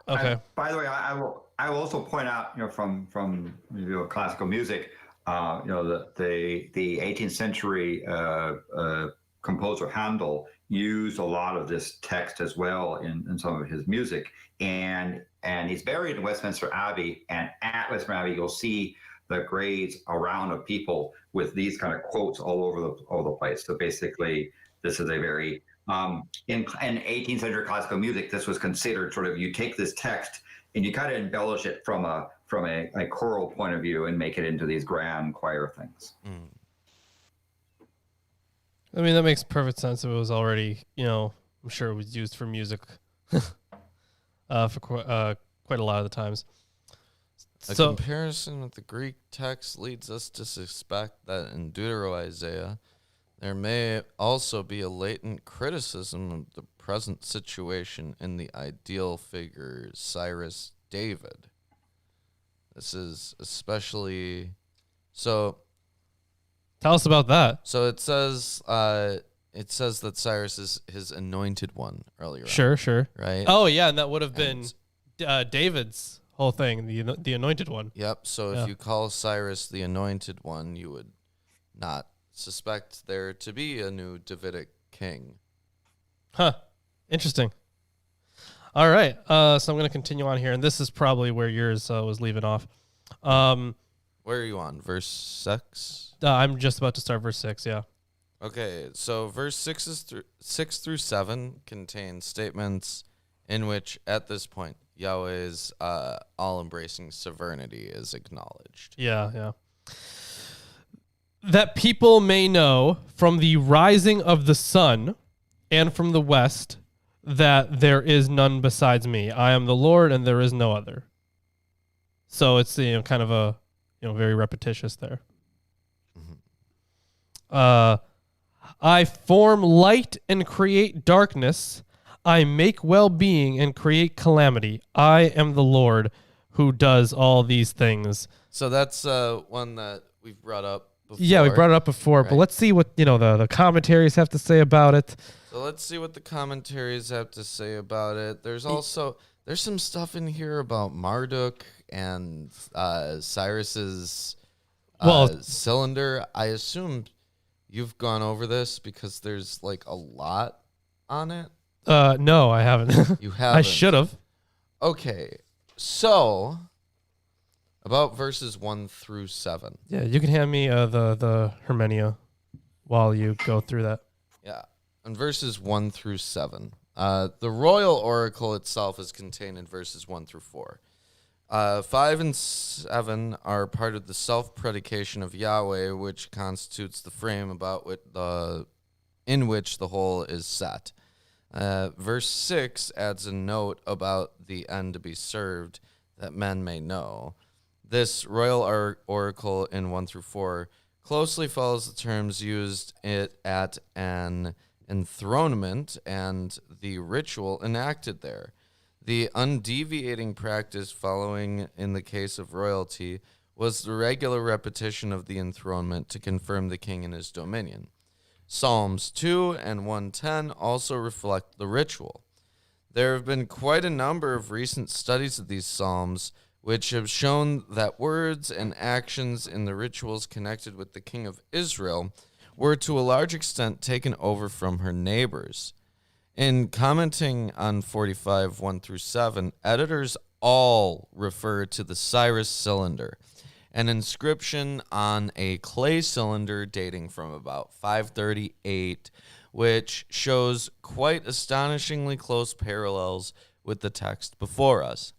Okay. By the way, I will also point out, from classical music, the 18th century composer Handel used a lot of this text as well in some of his music, and he's buried in Westminster Abbey, and at Westminster Abbey you'll see the graves around of people with these kind of quotes all over the place. So basically, this is a very in 18th century classical music, this was considered sort of, you take this text and you kind of embellish it from a choral point of view and make it into these grand choir things. I mean, that makes perfect sense. It was already, I'm sure it was used for music for quite a lot of the times. A So, comparison with the Greek text leads us to suspect that in Deutero Isaiah, there may also be a latent criticism of the present situation in the ideal figure Cyrus David. This is especially so. tell us about that. So it says that Cyrus is his anointed one earlier. Sure. Right. Oh, yeah, and that would have been David's whole thing, the anointed one. Yep. So Yeah. if you call Cyrus the anointed one, you would not suspect there to be a new Davidic king. Huh. Interesting. All right. So I'm going to continue on here, and this is probably where yours was leaving off. Where are you on? Verse 6? I'm just about to start verse 6, yeah. Okay, so verse 6 through 7 contains statements in which, at this point, Yahweh's all-embracing sovereignty is acknowledged. Yeah. That people may know from the rising of the sun and from the west that there is none besides me. I am the Lord, and there is no other. So it's kind of a very repetitious there. I form light and create darkness. I make well-being and create calamity. I am the Lord who does all these things. So that's one that we've brought up before. Yeah, we brought it up before, right? But let's see what the commentaries have to say about it. So let's see what the commentaries have to say about it. There's some stuff in here about Marduk and Cyrus's cylinder. I assume you've gone over this because there's like a lot on it. No, I haven't. You haven't. I should have. Okay, so about verses 1 through 7. Yeah, you can hand me the Hermenia while you go through that. Yeah, on verses 1 through 7. The royal oracle itself is contained in verses 1 through 4. 5 and 7 are part of the self-predication of Yahweh, which constitutes the frame in which the whole is set. Verse 6 adds a note about the end to be served that men may know. This royal oracle in 1 through 4 closely follows the terms used at an enthronement and the ritual enacted there. The undeviating practice following in the case of royalty was the regular repetition of the enthronement to confirm the king in his dominion. Psalms 2 and 110 also reflect the ritual. There have been quite a number of recent studies of these psalms which have shown that words and actions in the rituals connected with the king of Israel were to a large extent taken over from her neighbors. In commenting on 45, 1 through 7, editors all refer to the Cyrus cylinder, an inscription on a clay cylinder dating from about 538, which shows quite astonishingly close parallels with the text before us.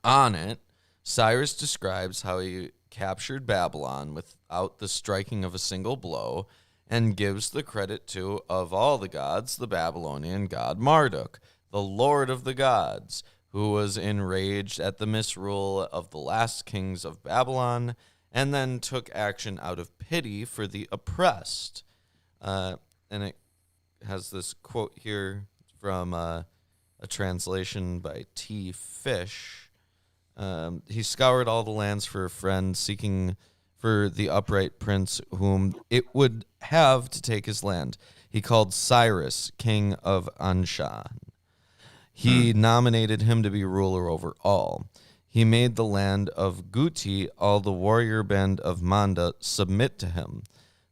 On it, Cyrus describes how he captured Babylon without the striking of a single blow, and gives the credit to, of all the gods, the Babylonian god Marduk, the lord of the gods, who was enraged at the misrule of the last kings of Babylon, and then took action out of pity for the oppressed. And it has this quote here from a translation by T. Fish. He scoured all the lands for a friend, seeking for the upright prince whom it would have to take his land. He called Cyrus, king of Anshan. He nominated him to be ruler over all. He made the land of Guti, all the warrior band of Manda, submit to him.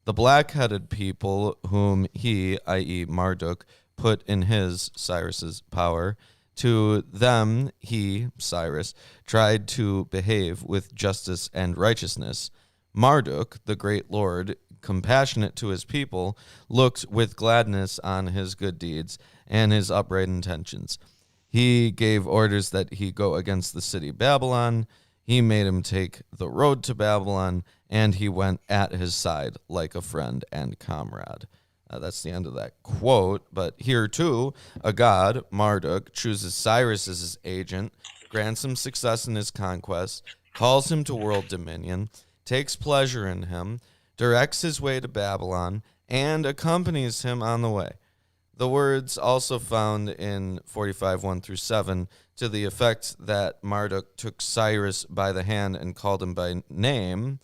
The black-headed people whom he, i.e. Marduk, put in his, Cyrus's, power, to them he, Cyrus, tried to behave with justice and righteousness. Marduk, the great lord, compassionate to his people, looked with gladness on his good deeds and his upright intentions. He gave orders that he go against the city Babylon. He made him take the road to Babylon, and he went at his side like a friend and comrade. That's the end of that quote. But here, too, a god, Marduk, chooses Cyrus as his agent, grants him success in his conquest, calls him to world dominion, takes pleasure in him, directs his way to Babylon, and accompanies him on the way. The words also found in 45, 1 through 7, to the effect that Marduk took Cyrus by the hand and called him by name,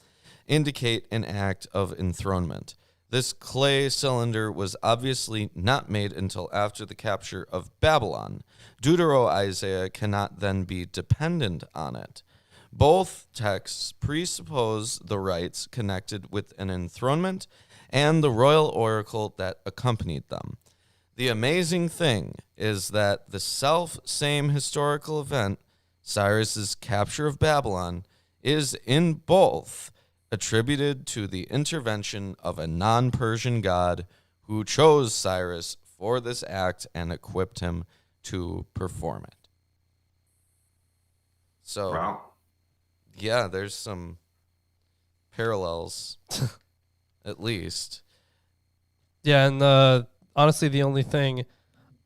indicate an act of enthronement. This clay cylinder was obviously not made until after the capture of Babylon. Deutero-Isaiah cannot then be dependent on it. Both texts presuppose the rites connected with an enthronement and the royal oracle that accompanied them. The amazing thing is that the self-same historical event, Cyrus's capture of Babylon, is in both attributed to the intervention of a non-Persian god who chose Cyrus for this act and equipped him to perform it. So, Wow. yeah, there's some parallels, at least. Yeah, and honestly, the only thing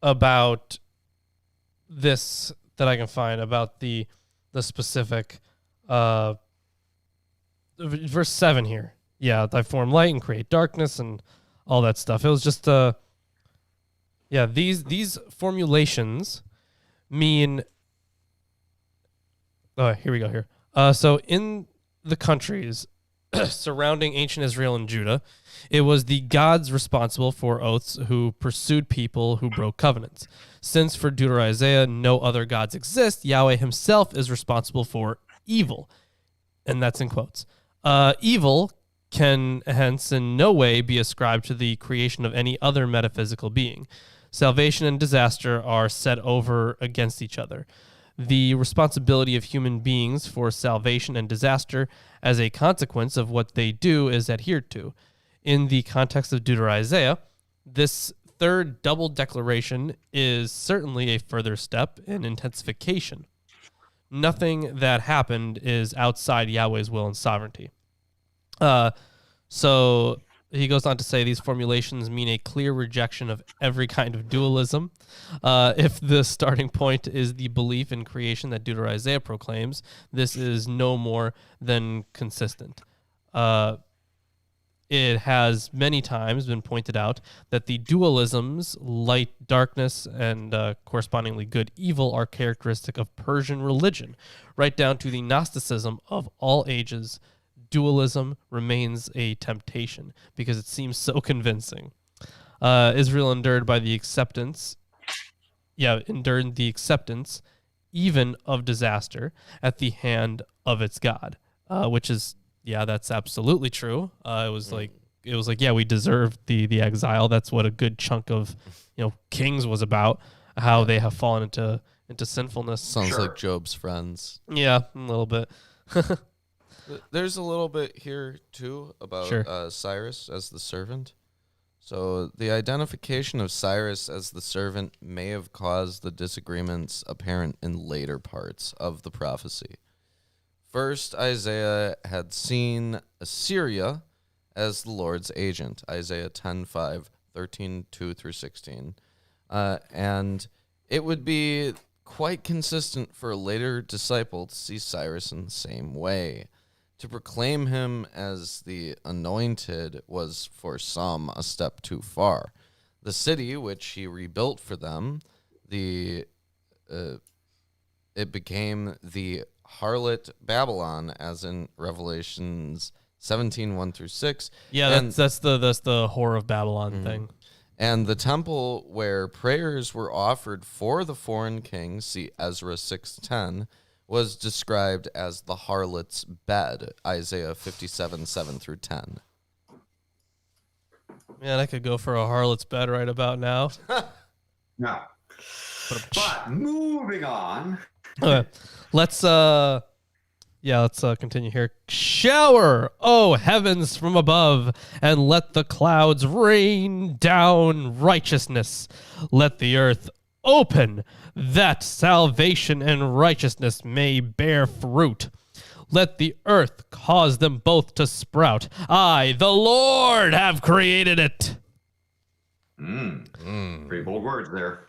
about this that I can find about the specific verse 7 here. Yeah, I form light and create darkness and all that stuff. It was just these formulations mean here we go here. So in the countries surrounding ancient Israel and Judah, it was the gods responsible for oaths who pursued people who broke covenants. Since for Deuteronomy no other gods exist, Yahweh himself is responsible for evil. And that's in quotes. Evil can hence in no way be ascribed to the creation of any other metaphysical being. Salvation and disaster are set over against each other. The responsibility of human beings for salvation and disaster as a consequence of what they do is adhered to. In the context of Deuteronomy, this third double declaration is certainly a further step in intensification. Nothing that happened is outside Yahweh's will and sovereignty. So he goes on to say these formulations mean a clear rejection of every kind of dualism. If the starting point is the belief in creation that Deuteronomy proclaims, this is no more than consistent. It has many times been pointed out that the dualisms, light, darkness, and correspondingly good, evil, are characteristic of Persian religion, right down to the Gnosticism of all ages. Dualism remains a temptation because it seems so convincing. Israel endured the acceptance even of disaster at the hand of its God, which is, that's absolutely true. It was like, we deserved the exile. That's what a good chunk of, Kings was about, how they have fallen into sinfulness. Sounds like Job's friends. Yeah, a little bit. There's a little bit here, too, about Cyrus as the servant. So the identification of Cyrus as the servant may have caused the disagreements apparent in later parts of the prophecy. First, Isaiah had seen Assyria as the Lord's agent, Isaiah 10:5, 13:2-16. And it would be quite consistent for a later disciple to see Cyrus in the same way. To proclaim him as the anointed was for some a step too far. The city which he rebuilt for them, it became the harlot Babylon, as in Revelations 17:1-6. Yeah, that's the whore of Babylon thing. And the temple where prayers were offered for the foreign kings, see Ezra 6:10, was described as the harlot's bed, Isaiah 57:7-10. Man, I could go for a harlot's bed right about now. No. But moving on. Let's continue here. Shower, O heavens from above, and let the clouds rain down righteousness. Let the earth open, that salvation and righteousness may bear fruit. Let the earth cause them both to sprout. I, the Lord, have created it. Pretty bold words there.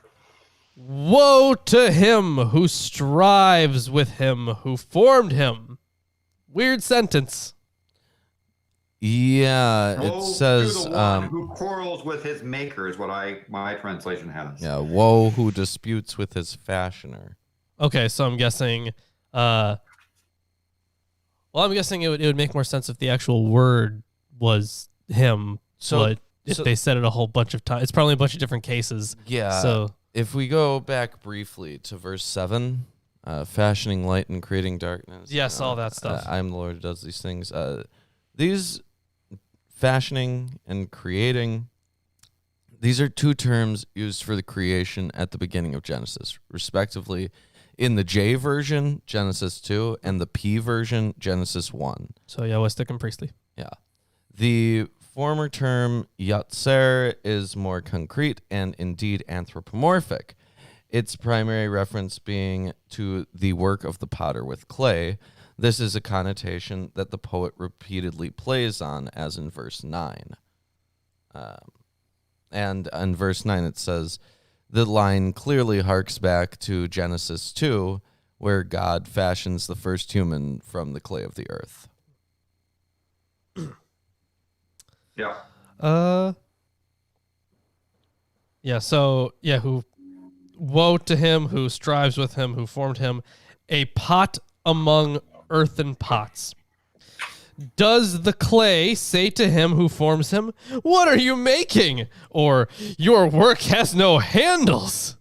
Woe to him who strives with him who formed him. Weird sentence. Yeah, it says to the one who quarrels with his maker is what my translation has. Yeah, woe who disputes with his fashioner. Okay, so I'm guessing it would make more sense if the actual word was him. But if they said it a whole bunch of times, it's probably a bunch of different cases. Yeah. So if we go back briefly to verse 7, fashioning light and creating darkness. Yes, all that stuff. I am the Lord who does these things. These fashioning and creating, these are two terms used for the creation at the beginning of Genesis, respectively, In the J version, Genesis 2, and the P version, Genesis 1. So Yahwistic and priestly. Yeah. The former term Yotzer is more concrete and indeed anthropomorphic, its primary reference being to the work of the potter with clay. This is a connotation that the poet repeatedly plays on, as in verse 9. And in verse 9 it says, the line clearly harks back to Genesis 2, where God fashions the first human from the clay of the earth. Yeah. Who woe to him who strives with him who formed him, a pot among earthen pots. Does the clay say to him who forms him, what are you making? Or, your work has no handles.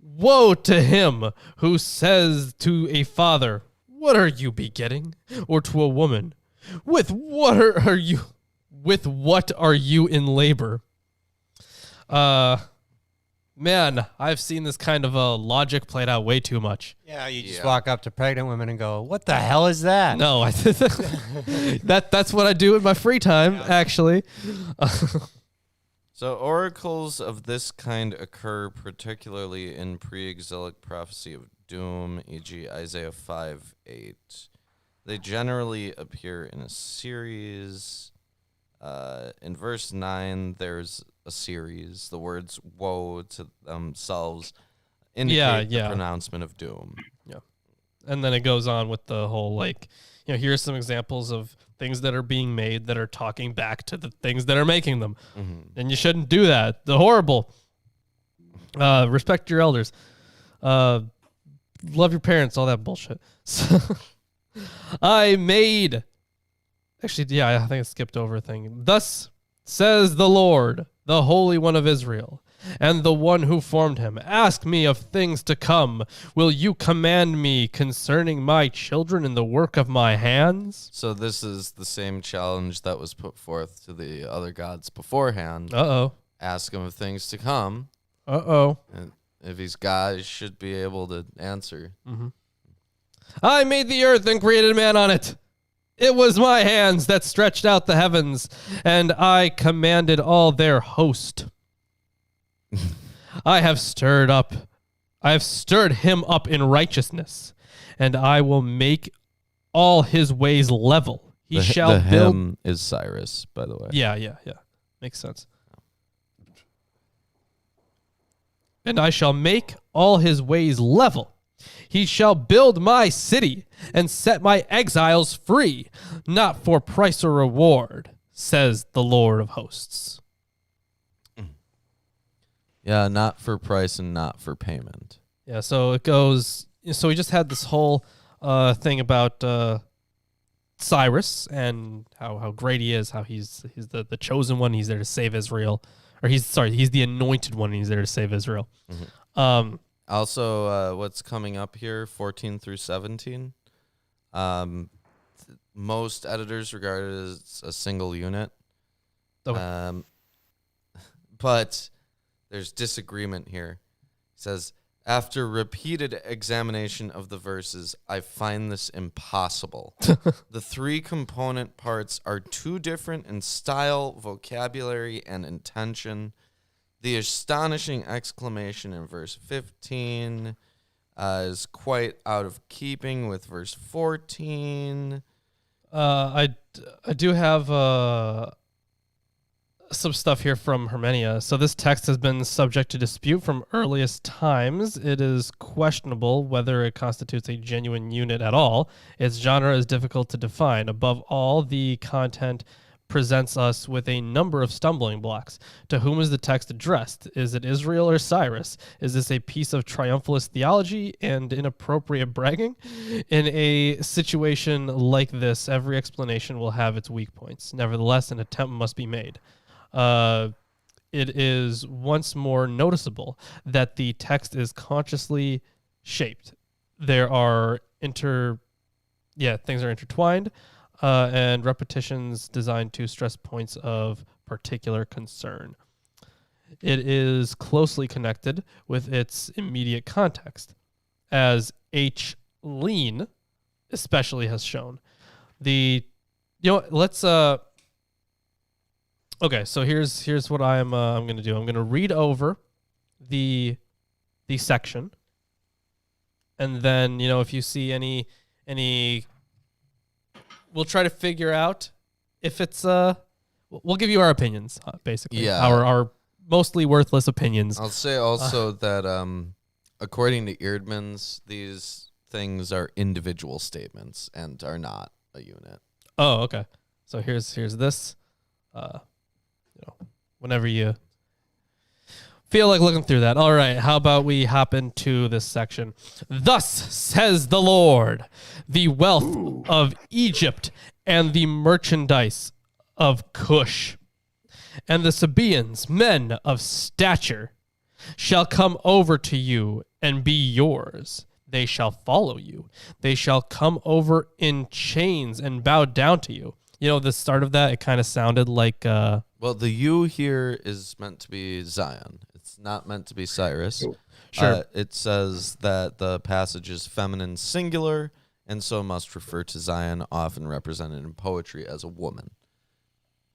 Woe to him who says to a father, what are you begetting? Or to a woman, with what are you in labor? Man, I've seen this kind of a logic played out way too much. Yeah, you just walk up to pregnant women and go, what the hell is that? No, that's what I do in my free time, actually. So oracles of this kind occur particularly in pre-exilic prophecy of doom, e.g. Isaiah 5:8. They generally appear in a series. In verse 9, there's a series. The words woe to themselves indicate the pronouncement of doom. Yeah. And then it goes on with the whole, here's some examples of things that are being made that are talking back to the things that are making them. Mm-hmm. And you shouldn't do that. The horrible. Respect your elders. Love your parents, all that bullshit. I think I skipped over a thing. Thus says the Lord, the Holy One of Israel, and the one who formed him. Ask me of things to come. Will you command me concerning my children and the work of my hands? So this is the same challenge that was put forth to the other gods beforehand. Uh-oh. Ask him of things to come. Uh-oh. And if he's God, he should be able to answer. Mm-hmm. I made the earth and created man on it. It was my hands that stretched out the heavens, and I commanded all their host. I have stirred him up in righteousness, and I will make all his ways level. He shall build. Him is Cyrus, by the way. Yeah. Makes sense. And I shall make all his ways level. He shall build my city and set my exiles free, not for price or reward, says the Lord of hosts. Yeah, not for price and not for payment. Yeah, so it goes. So we just had this whole thing about Cyrus and how great he is, how he's the chosen one. He's there to save Israel, or he's the anointed one. And he's there to save Israel. Mm-hmm. Also, what's coming up here, 14 through 17. Most editors regard it as a single unit. Okay. But there's disagreement here. It says, after repeated examination of the verses, I find this impossible. The three component parts are too different in style, vocabulary, and intention. The astonishing exclamation in verse 15 is quite out of keeping with verse 14. I do have some stuff here from Hermenia. So this text has been subject to dispute from earliest times. It is questionable whether it constitutes a genuine unit at all. Its genre is difficult to define. Above all, the content presents us with a number of stumbling blocks. To whom is the text addressed? Is it Israel or Cyrus? Is this a piece of triumphalist theology and inappropriate bragging? In a situation like this, every explanation will have its weak points. Nevertheless, an attempt must be made. It is once more noticeable that the text is consciously shaped. There are things are intertwined, and repetitions designed to stress points of particular concern. It is closely connected with its immediate context. as H. Lean especially has shown. Let's okay, so here's what I'm going to do. I'm going to read over the section, and then if you see any, we'll try to figure out if it's we'll give you our opinions, basically. Yeah. Our mostly worthless opinions. I'll say also that according to Eerdmans, these things are individual statements and are not a unit. Oh, okay. So here's this. Whenever you feel like looking through that. All right, how about we hop into this section? Thus says the Lord, the wealth of Egypt and the merchandise of Cush, and the Sabaeans, men of stature, shall come over to you and be yours. They shall follow you. They shall come over in chains and bow down to you. The start of that, it kind of sounded like... Well, the you here is meant to be Zion. It's not meant to be Cyrus. Sure. It says that the passage is feminine singular, and so must refer to Zion, often represented in poetry as a woman.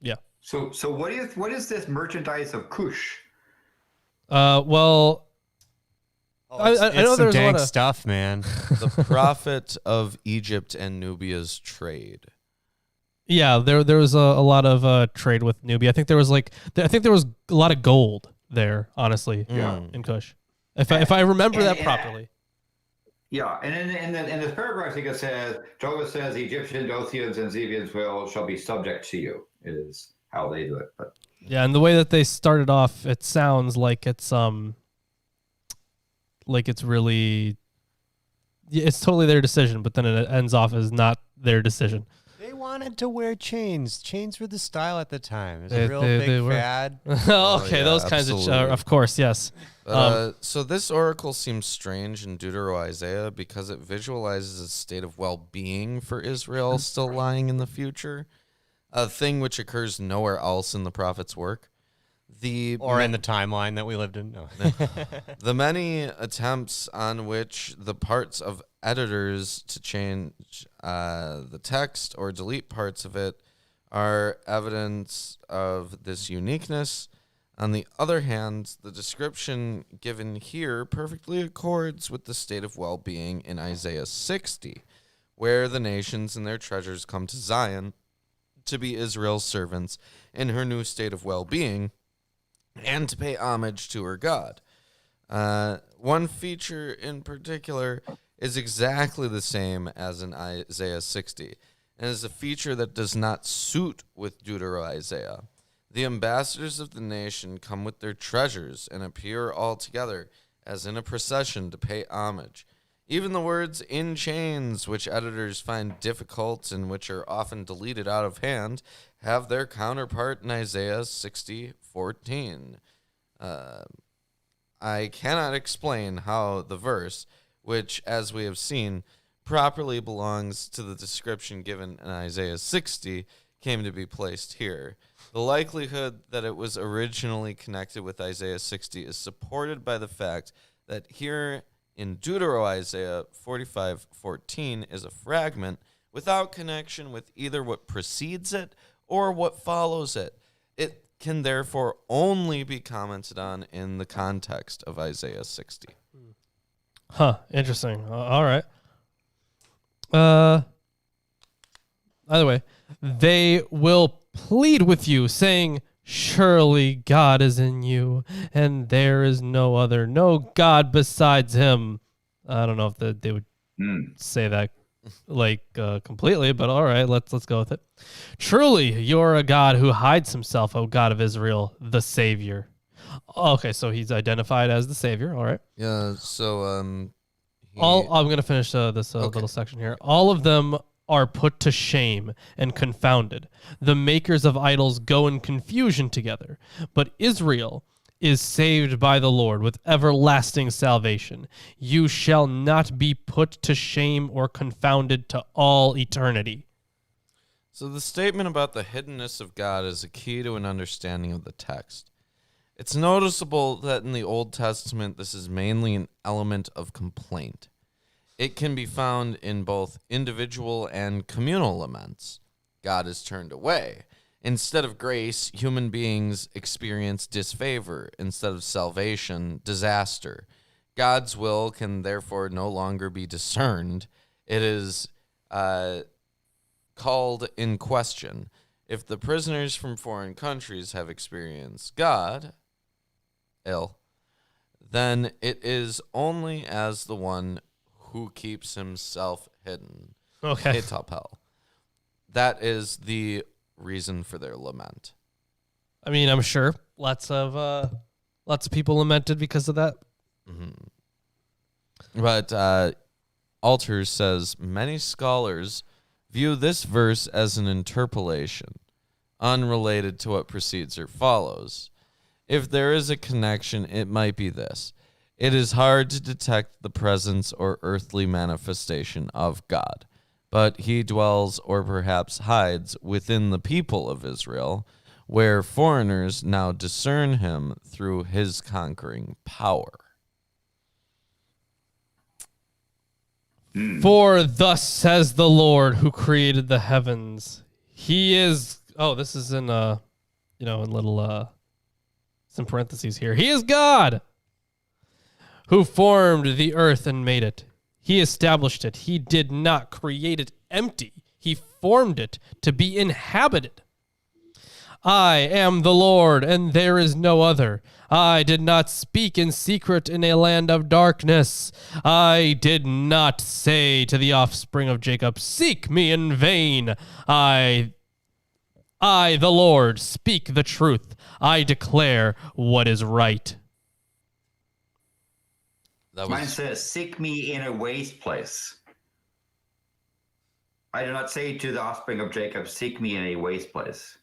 Yeah. So what is this merchandise of Cush? Well... It's I know some there's a dank lot of stuff, man. The prophet of Egypt and Nubia's trade. Yeah, there was a lot of trade with Nubia. I think there was a lot of gold there, honestly, in Cush. If I remember that properly. Yeah, and in this paragraph, I think it says, Jehovah says, the Egyptians, Dothians, and Zebians shall be subject to you, is how they do it. But Yeah, and the way that they started off, it sounds like it's really, it's totally their decision, but then it ends off as not their decision. They wanted to wear chains. Chains were the style at the time. It was They- a real they big were. fad. Okay, yeah, those kinds absolutely. of course, yes. So this oracle seems strange in Deutero-Isaiah because it visualizes a state of well-being for Israel still lying in the future, a thing which occurs nowhere else in the prophet's work. Or in the timeline that we lived in. No. The many attempts on which the parts of editors to change the text or delete parts of it are evidence of this uniqueness. On the other hand, the description given here perfectly accords with the state of well-being in Isaiah 60, where the nations and their treasures come to Zion to be Israel's servants in her new state of well-being and to pay homage to her God. One feature in particular is exactly the same as in Isaiah 60, and is a feature that does not suit with Deutero-Isaiah. The ambassadors of the nation come with their treasures and appear all together as in a procession to pay homage. Even the words in chains, which editors find difficult and which are often deleted out of hand, have their counterpart in Isaiah 60:14. I cannot explain how the verse, which, as we have seen, properly belongs to the description given in Isaiah 60, came to be placed here. The likelihood that it was originally connected with Isaiah 60 is supported by the fact that here in Deutero-Isaiah 45:14 is a fragment without connection with either what precedes it or what follows it. It can therefore only be commented on in the context of Isaiah 60. Huh, interesting. All right. Either way, they will plead with you, saying, surely God is in you, and there is no other, no God besides him. I don't know if they would say that completely, but all right, let's go with it. Truly, you're a God who hides himself, O God of Israel, the Savior. Okay, so he's identified as the Savior. All right. Yeah, so I'm going to finish this little section here. All of them are put to shame and confounded. The makers of idols go in confusion together. But Israel is saved by the Lord with everlasting salvation. You shall not be put to shame or confounded to all eternity. So the statement about the hiddenness of God is a key to an understanding of the text. It's noticeable that in the Old Testament, this is mainly an element of complaint. it can be found in both individual and communal laments. God is turned away. Instead of grace, human beings experience disfavor. Instead of salvation, disaster. God's will can therefore no longer be discerned. It is called in question. If the prisoners from foreign countries have experienced God, then it is only as the one who keeps himself hidden. Okay. Etapel. That is the reason for their lament. I mean, I'm sure lots of people lamented because of that. Mm-hmm. But Alters says many scholars view this verse as an interpolation, unrelated to what precedes or follows. If there is a connection, it might be this. It is hard to detect the presence or earthly manifestation of God, but he dwells or perhaps hides within the people of Israel, where foreigners now discern him through his conquering power. For thus says the Lord who created the heavens. He is... Oh, this is in, in little, some parentheses here. He is God who formed the earth and made it. He established it. He did not create it empty. He formed it to be inhabited. I am the Lord, and there is no other. I did not speak in secret in a land of darkness. I did not say to the offspring of Jacob, seek me in vain. I, the Lord, speak the truth. I declare what is right. Mine says, seek me in a waste place. I do not say to the offspring of Jacob, seek me in a waste place.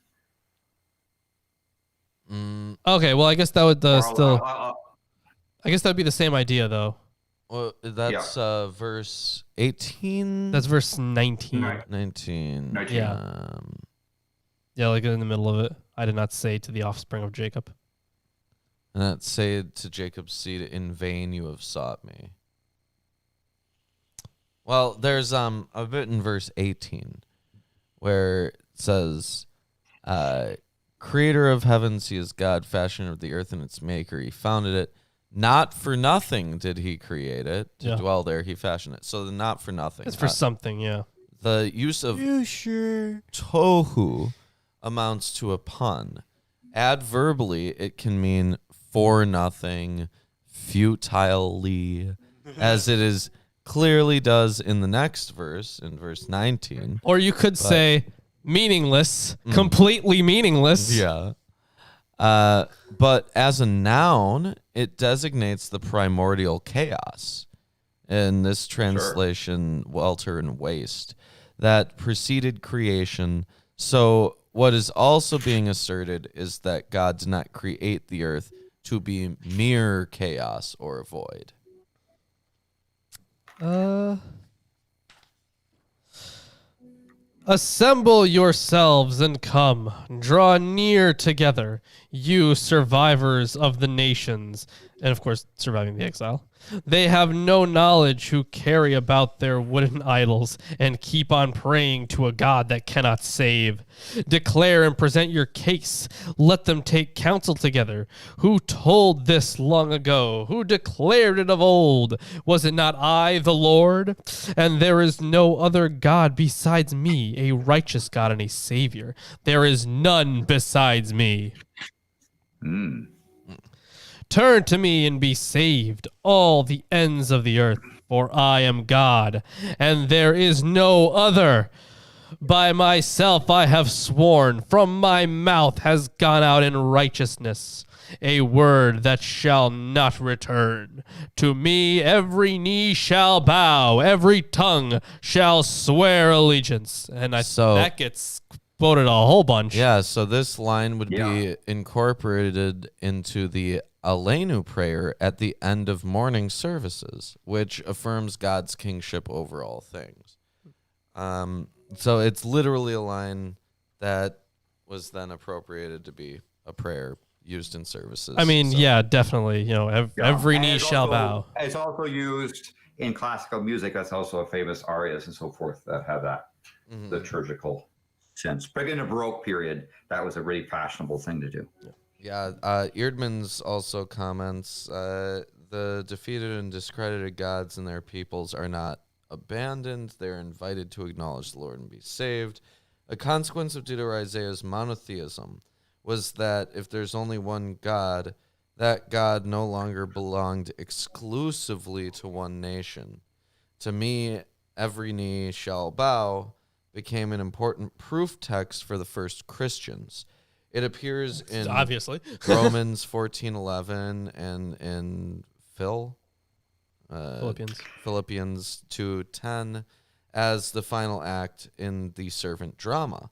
Okay, well, I guess that would still... I guess that would be the same idea, though. Well, that's verse 18? That's verse 19. 19. Yeah. Yeah, like in the middle of it. I did not say to the offspring of Jacob. And that say to Jacob's seed, in vain you have sought me. Well, there's a bit in verse 18 where it says, creator of heavens, he is God, fashioner of the earth and its maker. He founded it. Not for nothing did he create it. To dwell there, he fashioned it. So the not for nothing. It's for something, yeah. The use of tohu amounts to a pun. Adverbally, it can mean for nothing, futilely, as it is clearly does in the next verse, in verse 19. Or you could say meaningless, completely meaningless. Yeah. But as a noun, it designates the primordial chaos. In this translation, welter and waste, that preceded creation. So what is also being asserted is that God did not create the earth to be mere chaos or void. Assemble yourselves and come, draw near together, you survivors of the nations, and of course, surviving the exile. They have no knowledge who carry about their wooden idols and keep on praying to a God that cannot save. Declare and present your case. Let them take counsel together. Who told this long ago? Who declared it of old? Was it not I, the Lord? And there is no other God besides me, a righteous God and a Savior. There is none besides me. Turn to me and be saved, all the ends of the earth, for I am God, and there is no other. By myself I have sworn, from my mouth has gone out in righteousness, a word that shall not return. To me every knee shall bow, every tongue shall swear allegiance. And that gets quoted a whole bunch. Yeah, so this line would be incorporated into the Aleinu prayer at the end of morning services, which affirms God's kingship over all things. So it's literally a line that was then appropriated to be a prayer used in services. I mean, yeah, definitely. You know, every knee shall bow. It's also used in classical music, that's also a famous arias and so forth that have that liturgical sense. But in the Baroque period, that was a really fashionable thing to do. Yeah, Eerdmans also comments, the defeated and discredited gods and their peoples are not abandoned. They're invited to acknowledge the Lord and be saved. A consequence of Deutero-Isaiah's monotheism was that if there's only one God, that God no longer belonged exclusively to one nation. To me, every knee shall bow became an important proof text for the first Christians. It appears in Obviously Romans 14:11 and in Philippians 2:10 as the final act in the servant drama.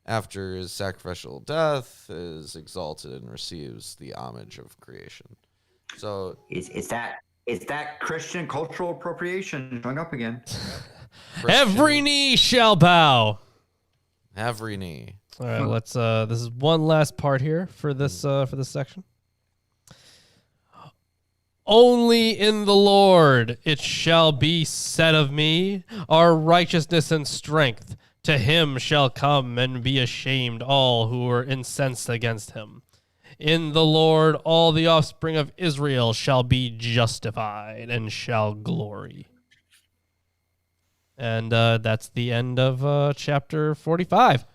After his sacrificial death, is exalted and receives the homage of creation. So it's that Christian cultural appropriation showing up again. every knee shall bow. Every knee. All right, let's. This is one last part here for this section. Only in the Lord it shall be said of me, our righteousness and strength. To him shall come and be ashamed all who are incensed against him. In the Lord all the offspring of Israel shall be justified and shall glory. And that's the end of chapter 45.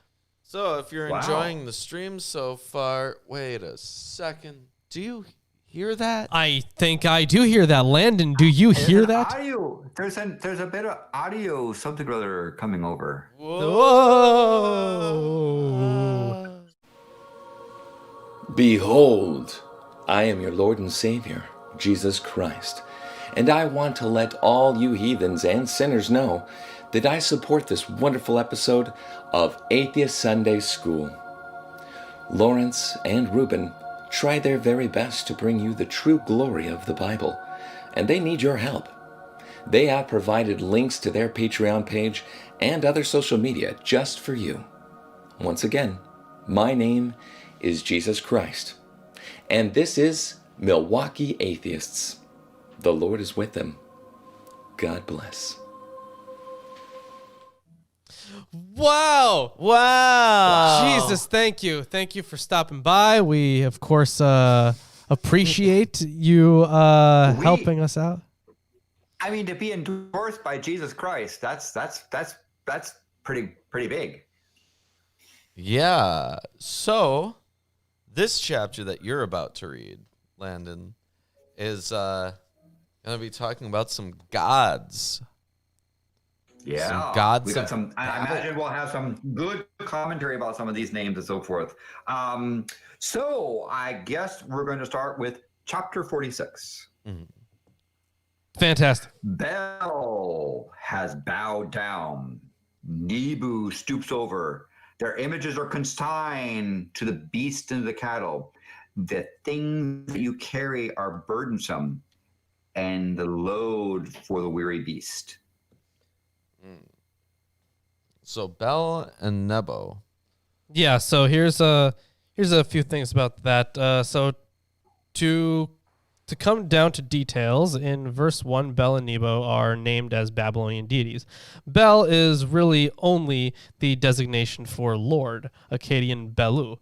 So if you're enjoying the stream so far, wait a second. Do you hear that? I think I do hear that. Landon, do you hear that? Audio. There's a bit of audio something or other coming over. Whoa. Behold, I am your Lord and Savior, Jesus Christ, and I want to let all you heathens and sinners know that I support this wonderful episode of Atheist Sunday School. Lawrence and Reuben try their very best to bring you the true glory of the Bible, and they need your help. They have provided links to their Patreon page and other social media just for you. Once again, my name is Jesus Christ, and this is Milwaukee Atheists. The Lord is with them. God bless. Wow. Jesus, thank you. Thank you for stopping by. We, of course, appreciate you helping us out. I mean, to be endorsed by Jesus Christ, that's pretty big. Yeah. So this chapter that you're about to read, Landon, is going to be talking about some gods. Yeah, some gods. We got some. I imagine we'll have some good commentary about some of these names and so forth. So I guess we're going to start with chapter 46. Mm-hmm. Fantastic. Bel has bowed down. Naboo stoops over. Their images are consigned to the beast and the cattle. The things that you carry are burdensome, and the load for the weary beast. So Bel and Nebo. Yeah, so here's a few things about that. So to come down to details, in verse 1, Bel and Nebo are named as Babylonian deities. Bel is really only the designation for Lord, Akkadian Belu,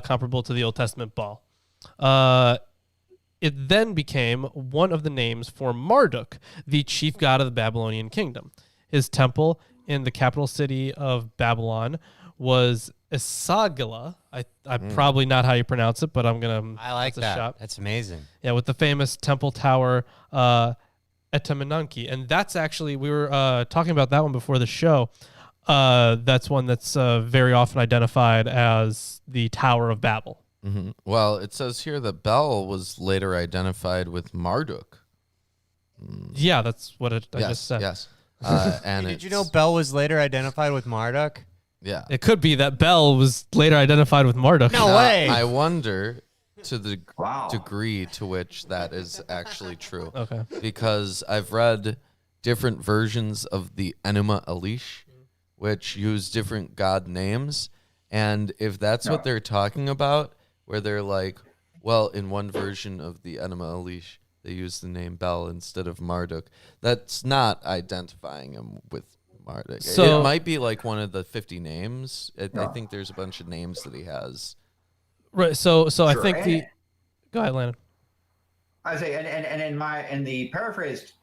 comparable to the Old Testament Baal. It then became one of the names for Marduk, the chief god of the Babylonian kingdom. His temple in the capital city of Babylon was Esagila. I'm probably not how you pronounce it, but I'm going to... I like that. Shot. That's amazing. Yeah, with the famous temple tower Etemenanki. And that's actually, we were talking about that one before the show. That's one that's very often identified as the Tower of Babel. Mm-hmm. Well, it says here that Bel was later identified with Marduk. Yeah, that's what I just said. Yes. And Did you know Bel was later identified with Marduk? Yeah. It could be that Bel was later identified with Marduk. No way. I wonder to the Wow. degree to which that is actually true. Okay. Because I've read different versions of the Enuma Elish, which use different god names. And if that's what they're talking about, where they're like, well, in one version of the Enuma Elish, They use the name Bel instead of Marduk. That's not identifying him with Marduk. So- it might be like one of the 50 names. I think there's a bunch of names that he has. Right. So I Sure. think the. Go ahead, Landon. I say, and in the paraphrased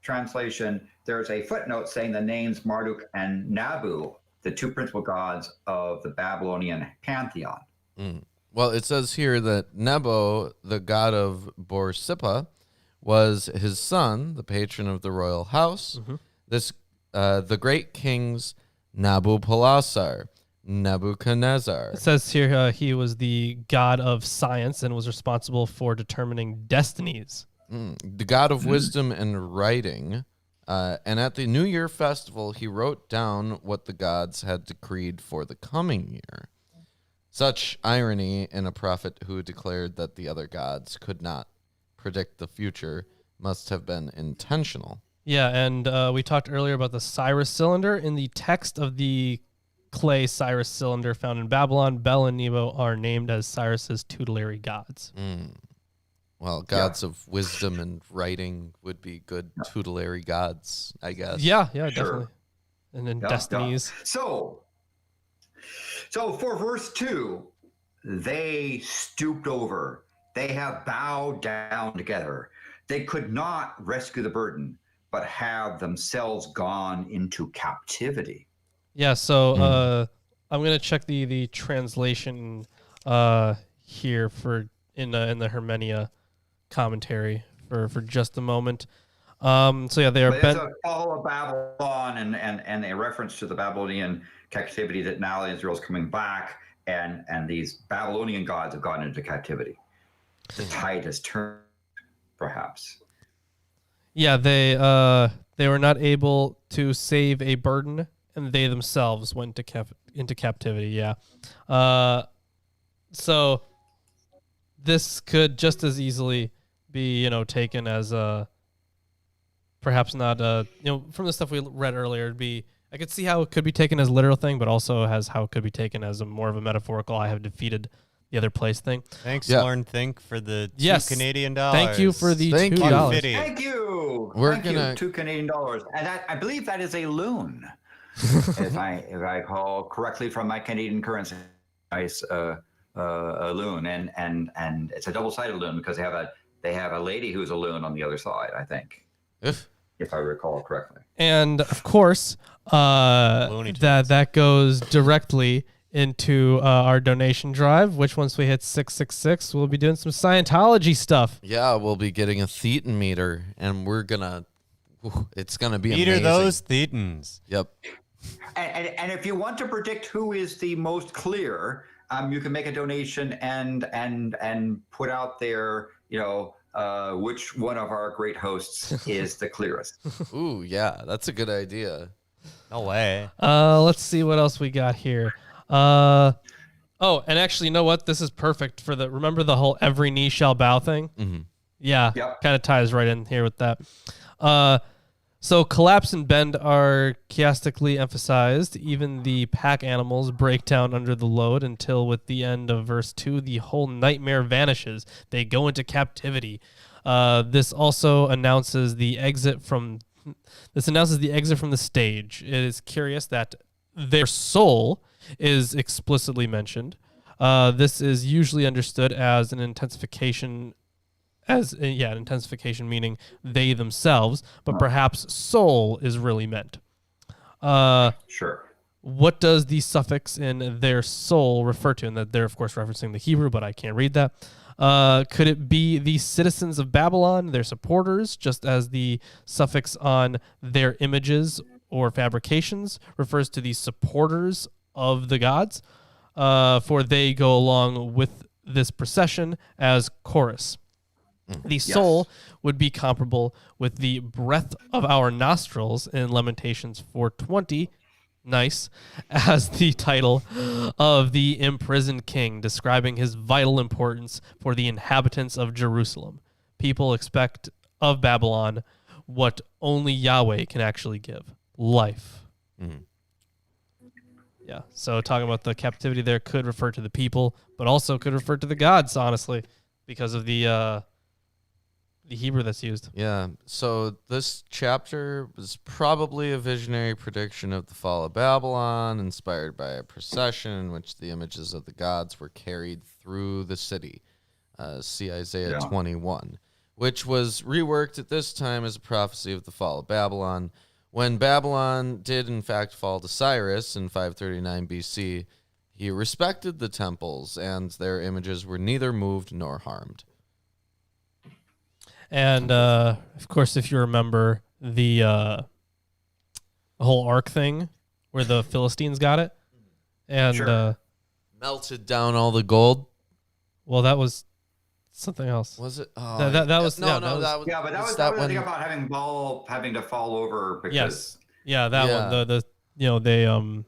translation, there's a footnote saying the names Marduk and Naboo, the two principal gods of the Babylonian Pantheon. Well, it says here that Nebo, the god of Borsippa, was his son, the patron of the royal house. This the great kings Nabopolassar, Nebuchadnezzar. It says here he was the god of science and was responsible for determining destinies. The god of wisdom and writing. And at the New Year festival, he wrote down what the gods had decreed for the coming year. Such irony in a prophet who declared that the other gods could not predict the future must have been intentional. Yeah, and we talked earlier about the Cyrus cylinder. In the text of the clay Cyrus cylinder found in Babylon, Bel and Nebo are named as Cyrus's tutelary gods. Well, gods of wisdom and writing would be good tutelary gods, I guess. Yeah, Sure. definitely. And then Yeah, destinies. yeah. So for verse 2, they stooped over. They have bowed down together. They could not rescue the burden, but have themselves gone into captivity. Yeah, so I'm gonna check the translation here for in the Hermenia commentary for just a moment. So yeah, they are But bent. it's a fall of Babylon and a reference to the Babylonian captivity that now Israel's coming back and these Babylonian gods have gone into captivity. The tide has turned, perhaps. Yeah, they were not able to save a burden, and they themselves went into captivity. Yeah, so this could just as easily be taken as perhaps not from the stuff we read earlier. It'd be I could see how it could be taken as a literal thing, but also has how it could be taken as a more of a metaphorical. I have defeated the other place thing. Thanks, Yeah. Lauren Think, for the Yes. Canadian dollars. Thank you for the Thank you. $2. Fitty. Thank you. We're Thank gonna- you. $2 Canadian, and that, I believe that is a loon, if I call correctly from my Canadian currency. Nice a loon, and it's a double-sided loon because they have a lady who's a loon on the other side. I think, If if I recall correctly. And of course, Looney Tunes. that goes directly into our donation drive, which once we hit 666, we'll be doing some Scientology stuff. yeah, we'll be getting a thetan meter, and it's gonna be Meter amazing. those thetans. Yep. And if you want to predict who is the most clear, you can make a donation and put out there, which one of our great hosts is the clearest. Ooh, yeah, that's a good idea. No way. Let's see what else we got here. Oh, and actually, you know what? This is perfect for remember the whole every knee shall bow thing? Mm-hmm. Yeah, Yep. kind of ties right in here with that. So collapse and bend are chiastically emphasized. Even the pack animals break down under the load until with the end of verse 2, the whole nightmare vanishes. They go into captivity. This also announces the exit from the stage. It is curious that their soul is explicitly mentioned. This is usually understood as an intensification, meaning they themselves, but perhaps soul is really meant. Sure. What does the suffix in their soul refer to? And that they're, of course, referencing the Hebrew, but I can't read that. Could it be the citizens of Babylon, their supporters, just as the suffix on their images or fabrications refers to the supporters of the gods? For they go along with this procession as chorus. The soul would be comparable with the breath of our nostrils in Lamentations 4:20. Nice, as the title of the imprisoned king, describing his vital importance for the inhabitants of Jerusalem. People expect of Babylon what only Yahweh can actually give: life. Yeah, so talking about the captivity there could refer to the people, but also could refer to the gods, honestly, because of the Hebrew that's used. Yeah. So this chapter was probably a visionary prediction of the fall of Babylon, inspired by a procession in which the images of the gods were carried through the city. See Isaiah 21, which was reworked at this time as a prophecy of the fall of Babylon. When Babylon did in fact fall to Cyrus in 539 BC, he respected the temples, and their images were neither moved nor harmed. And of course, if you remember the whole Ark thing, where the Philistines got it, and Melted down all the gold. Well, that was something else. Was it? That was no, that was, but that was that the when thing about having to fall over because that one.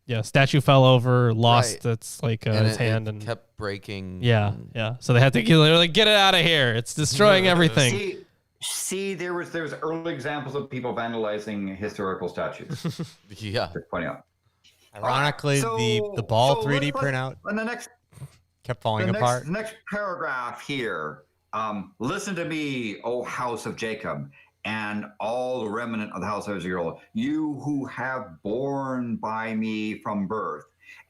The statue fell over, lost its its hand, and kept breaking. Yeah. So they had to get it out of here. It's destroying everything. See, there was early examples of people vandalizing historical statues. Yeah. Just pointing out. Ironically, the ball 3D printout and the next kept falling apart. Next paragraph here. Listen to me, O house of Jacob, and all the remnant of the house of Israel, you who have borne by me from birth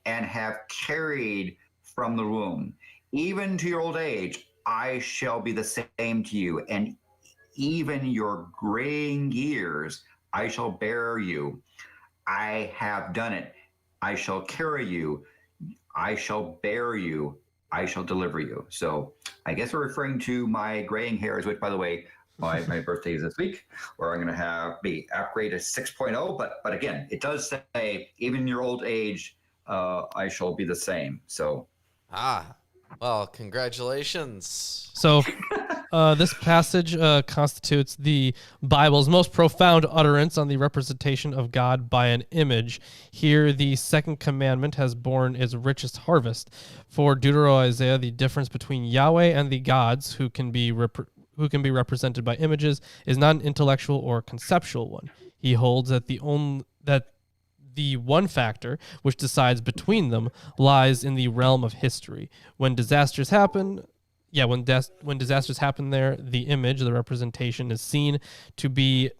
and have carried from the womb, even to your old age, I shall be the same to you, and even your graying years, I shall bear you. I have done it. I shall carry you. I shall bear you. I shall deliver you. So I guess we're referring to my graying hairs, which, by the way, my birthday is this week, where I'm going to be upgraded to 6.0. But again, it does say, even in your old age, I shall be the same. So. Well, congratulations. So this passage constitutes the Bible's most profound utterance on the representation of God by an image. Here, the second commandment has borne its richest harvest. For Deutero-Isaiah, the difference between Yahweh and the gods who can be represented by images is not an intellectual or conceptual one. He holds that the one factor which decides between them lies in the realm of history. When disasters happen, when disasters happen there, the image, the representation, is seen to be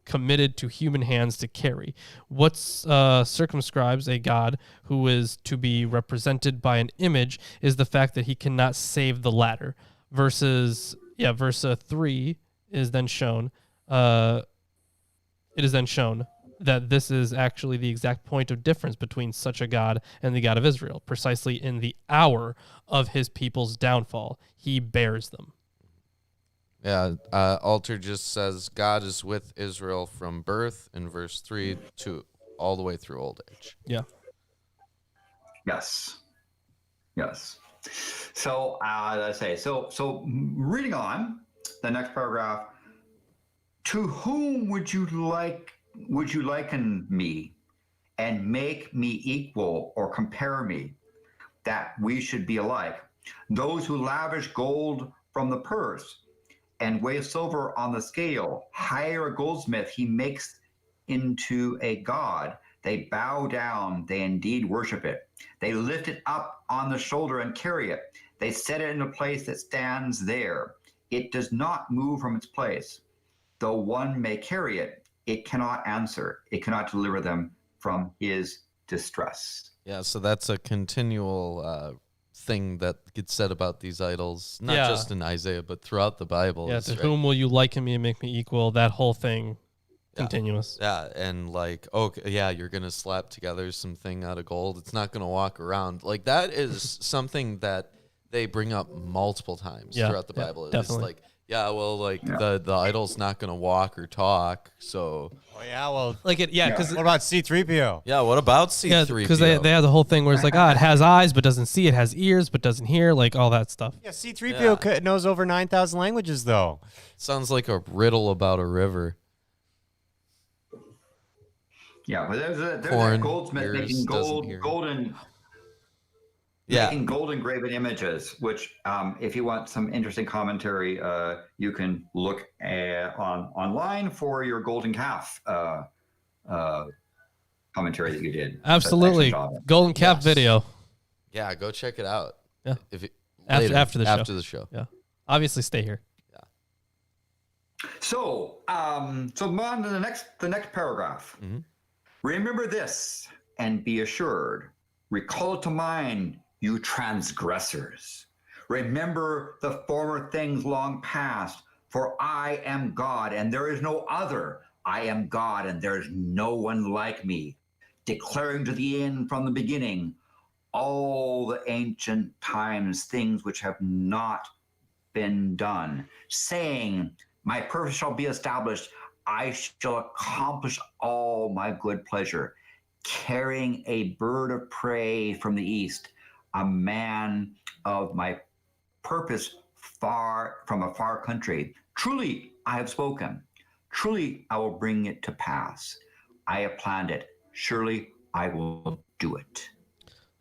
committed to human hands to carry. What circumscribes a God who is to be represented by an image is the fact that he cannot save the latter. Verse 3 is then shown. It is then shown that this is actually the exact point of difference between such a God and the God of Israel. Precisely in the hour of his people's downfall, he bears them. Yeah, Alter just says God is with Israel from birth in verse 3 to all the way through old age. Yeah. Yes. So, let's say, so reading on the next paragraph, to whom would you liken me and make me equal or compare me, that we should be alike? Those who lavish gold from the purse and weigh silver on the scale, hire a goldsmith, he makes into a god. They bow down, they indeed worship it. They lift it up on the shoulder and carry it. They set it in a place that stands there. It does not move from its place. Though one may carry it, it cannot answer. It cannot deliver them from his distress. Yeah, so that's a continual thing that gets said about these idols, not just in Isaiah, but throughout the Bible. Yeah, to whom will you liken me and make me equal? That whole thing, continuous. Yeah, and you're going to slap together something out of gold. It's not going to walk around. Like, that is something that they bring up multiple times throughout the Bible. It's definitely. The idol's not going to walk or talk, so... because what about C-3PO? Yeah, what about C-3PO? Because they have the whole thing where it's like, it has eyes but doesn't see, it has ears but doesn't hear, like all that stuff. Yeah, C-3PO knows over 9,000 languages, though. Sounds like a riddle about a river. Yeah, but there's a goldsmith making golden graven images, which if you want some interesting commentary, you can look online for your golden calf commentary that you did. Absolutely. Golden calf video. Yeah, go check it out. Yeah. If after the show. After the show. Yeah. Obviously stay here. So, so on to the next paragraph. Remember this and be assured. Recall to mind, you transgressors. Remember the former things long past, for I am God and there is no other. I am God and there is no one like me, declaring to the end from the beginning all the ancient times things which have not been done, saying, my purpose shall be established. I shall accomplish all my good pleasure, carrying a bird of prey from the east, a man of my purpose far from a far country. Truly, I have spoken. Truly, I will bring it to pass. I have planned it. Surely, I will do it.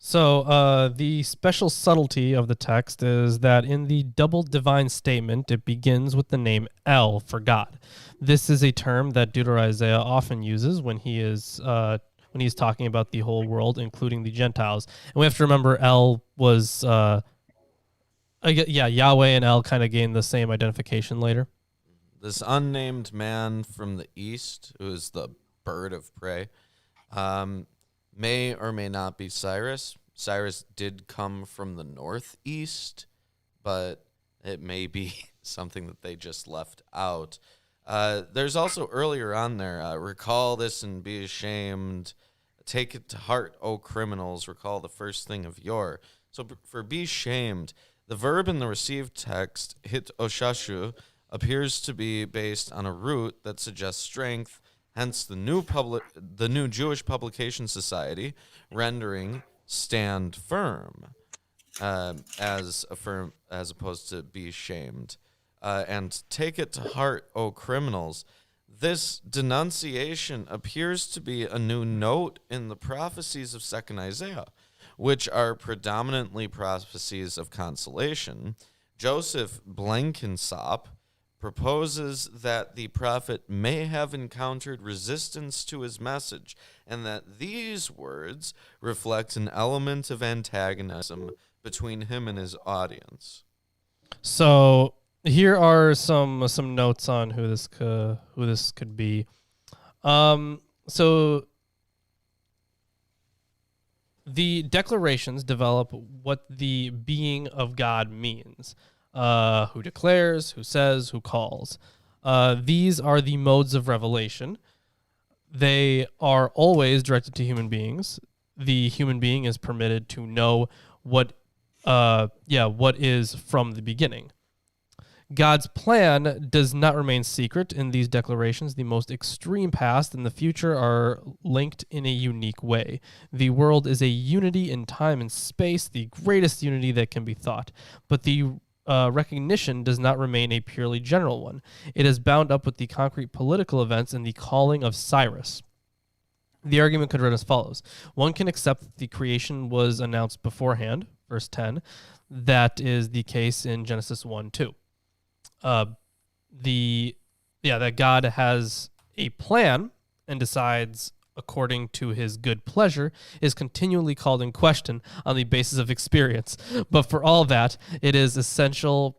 So the special subtlety of the text is that in the double divine statement, it begins with the name El for God. This is a term that Deutero-Isaiah often uses when he's talking about the whole world, including the Gentiles. And we have to remember El was, Yahweh and El kind of gained the same identification later. This unnamed man from the east, who is the bird of prey, may or may not be Cyrus. Cyrus did come from the northeast, but it may be something that they just left out. There's also earlier on there, recall this and be ashamed. Take it to heart, O criminals. Recall the first thing of yore. So for be shamed, the verb in the received text, hit oshashu, appears to be based on a root that suggests strength. Hence, the new Jewish Publication Society rendering stand firm, as opposed to be shamed, and take it to heart, O criminals. This denunciation appears to be a new note in the prophecies of 2nd Isaiah, which are predominantly prophecies of consolation. Joseph Blenkinsop proposes that the prophet may have encountered resistance to his message, and that these words reflect an element of antagonism between him and his audience. So here are some notes on who this could be. So the declarations develop what the being of God means. Who declares, who says, who calls. These are the modes of revelation. They are always directed to human beings. The human being is permitted to know what is from the beginning. God's plan does not remain secret in these declarations. The most extreme past and the future are linked in a unique way. The world is a unity in time and space, the greatest unity that can be thought. But the recognition does not remain a purely general one. It is bound up with the concrete political events and the calling of Cyrus. The argument could run as follows. One can accept that the creation was announced beforehand, verse 10. That is the case in Genesis 1:2. That God has a plan and decides according to his good pleasure is continually called in question on the basis of experience. But for all that, it is the essential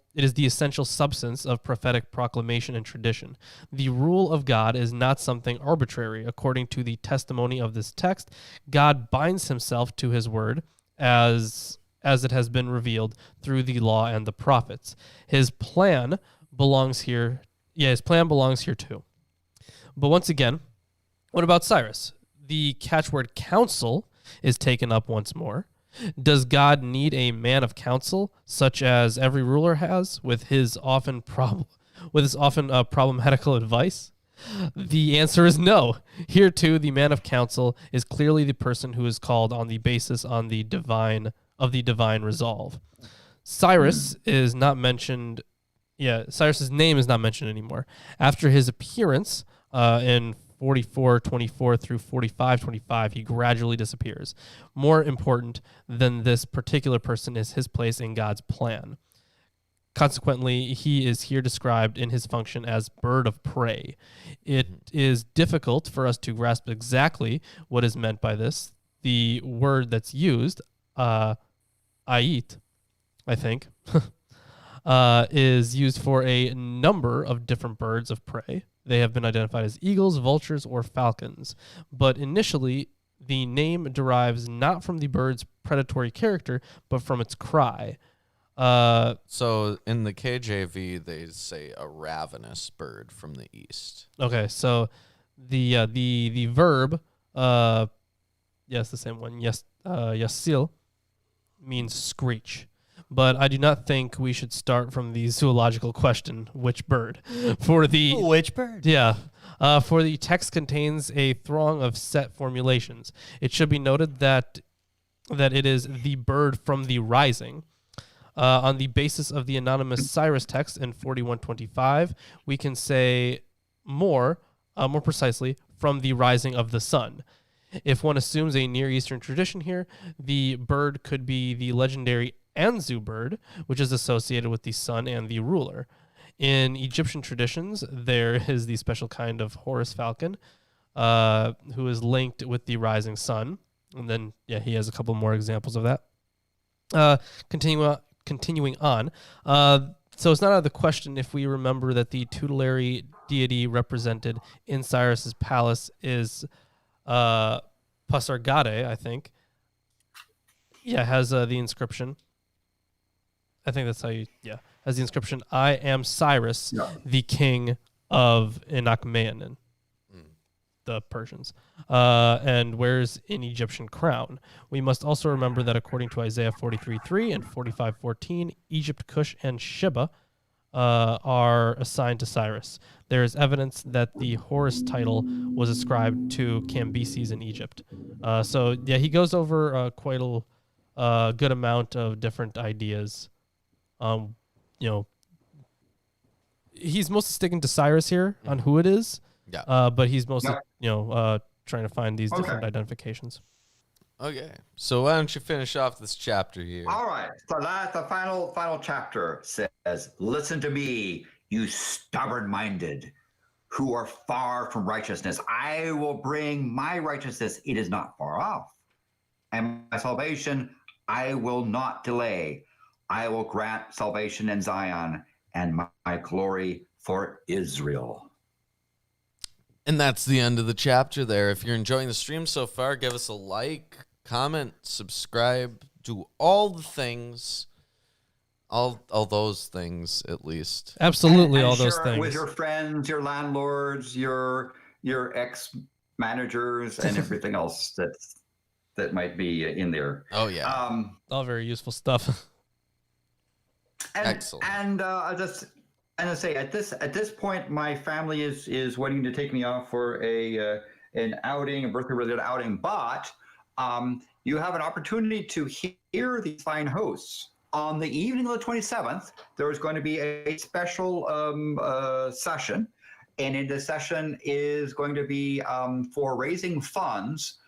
substance of prophetic proclamation and tradition. The rule of God is not something arbitrary. According to the testimony of this text, God binds himself to his word as it has been revealed through the law and the prophets. His plan belongs here. His plan belongs here too. But once again, what about Cyrus? The catchword counsel is taken up once more. Does God need a man of counsel, such as every ruler has, with his often problematical advice? The answer is no. Here too, the man of counsel is clearly the person who is called on the basis of the divine resolve. Cyrus is not mentioned. Cyrus's name is not mentioned anymore. After his appearance in 44:24 through 45:25, he gradually disappears. More important than this particular person is his place in God's plan. Consequently, he is here described in his function as bird of prey. It is difficult for us to grasp exactly what is meant by this. The word that's used, ait, I think, is used for a number of different birds of prey. They have been identified as eagles, vultures, or falcons. But initially, the name derives not from the bird's predatory character, but from its cry. So in the KJV, they say a ravenous bird from the east. Okay, so the verb, yes, the same one, yes, yasil, means screech. But I do not think we should start from the zoological question, which bird? Which bird? Yeah. For the text contains a throng of set formulations. It should be noted that it is the bird from the rising. On the basis of the anonymous Cyrus text in 4125, we can say more precisely, from the rising of the sun. If one assumes a Near Eastern tradition here, the bird could be the legendary Anzu bird, which is associated with the sun and the ruler. In Egyptian traditions, there is the special kind of Horus falcon, who is linked with the rising sun. And then, he has a couple more examples of that. Continuing on. So it's not out of the question if we remember that the tutelary deity represented in Cyrus's palace is Pasargade, I think. Yeah, has the inscription. I think that's how you, has the inscription, I am Cyrus, the king of Enachmeanin, the Persians, and wears an Egyptian crown. We must also remember that according to Isaiah 43:3 and 45:14, Egypt, Cush, and Sheba are assigned to Cyrus. There is evidence that the Horus title was ascribed to Cambyses in Egypt. So he goes over quite a good amount of different ideas. He's mostly sticking to Cyrus here on who it is. Yeah. But he's mostly, trying to find these different identifications. Okay. So why don't you finish off this chapter here? All right. So that's the final chapter says, listen to me, you stubborn-minded, who are far from righteousness. I will bring my righteousness. It is not far off. And my salvation, I will not delay. I will grant salvation in Zion and my glory for Israel. And that's the end of the chapter there. If you're enjoying the stream so far, give us a like, comment, subscribe, do all the things, all those things at least. Absolutely, and all those share things. With your friends, your landlords, your ex-managers, and everything else that might be in there. Oh, yeah. All very useful stuff. Excellent. And I say at this point, my family is waiting to take me off for an outing, a birthday-related outing. But you have an opportunity to hear these fine hosts on the evening of the 27th. There is going to be a special session, and in the session is going to be for raising funds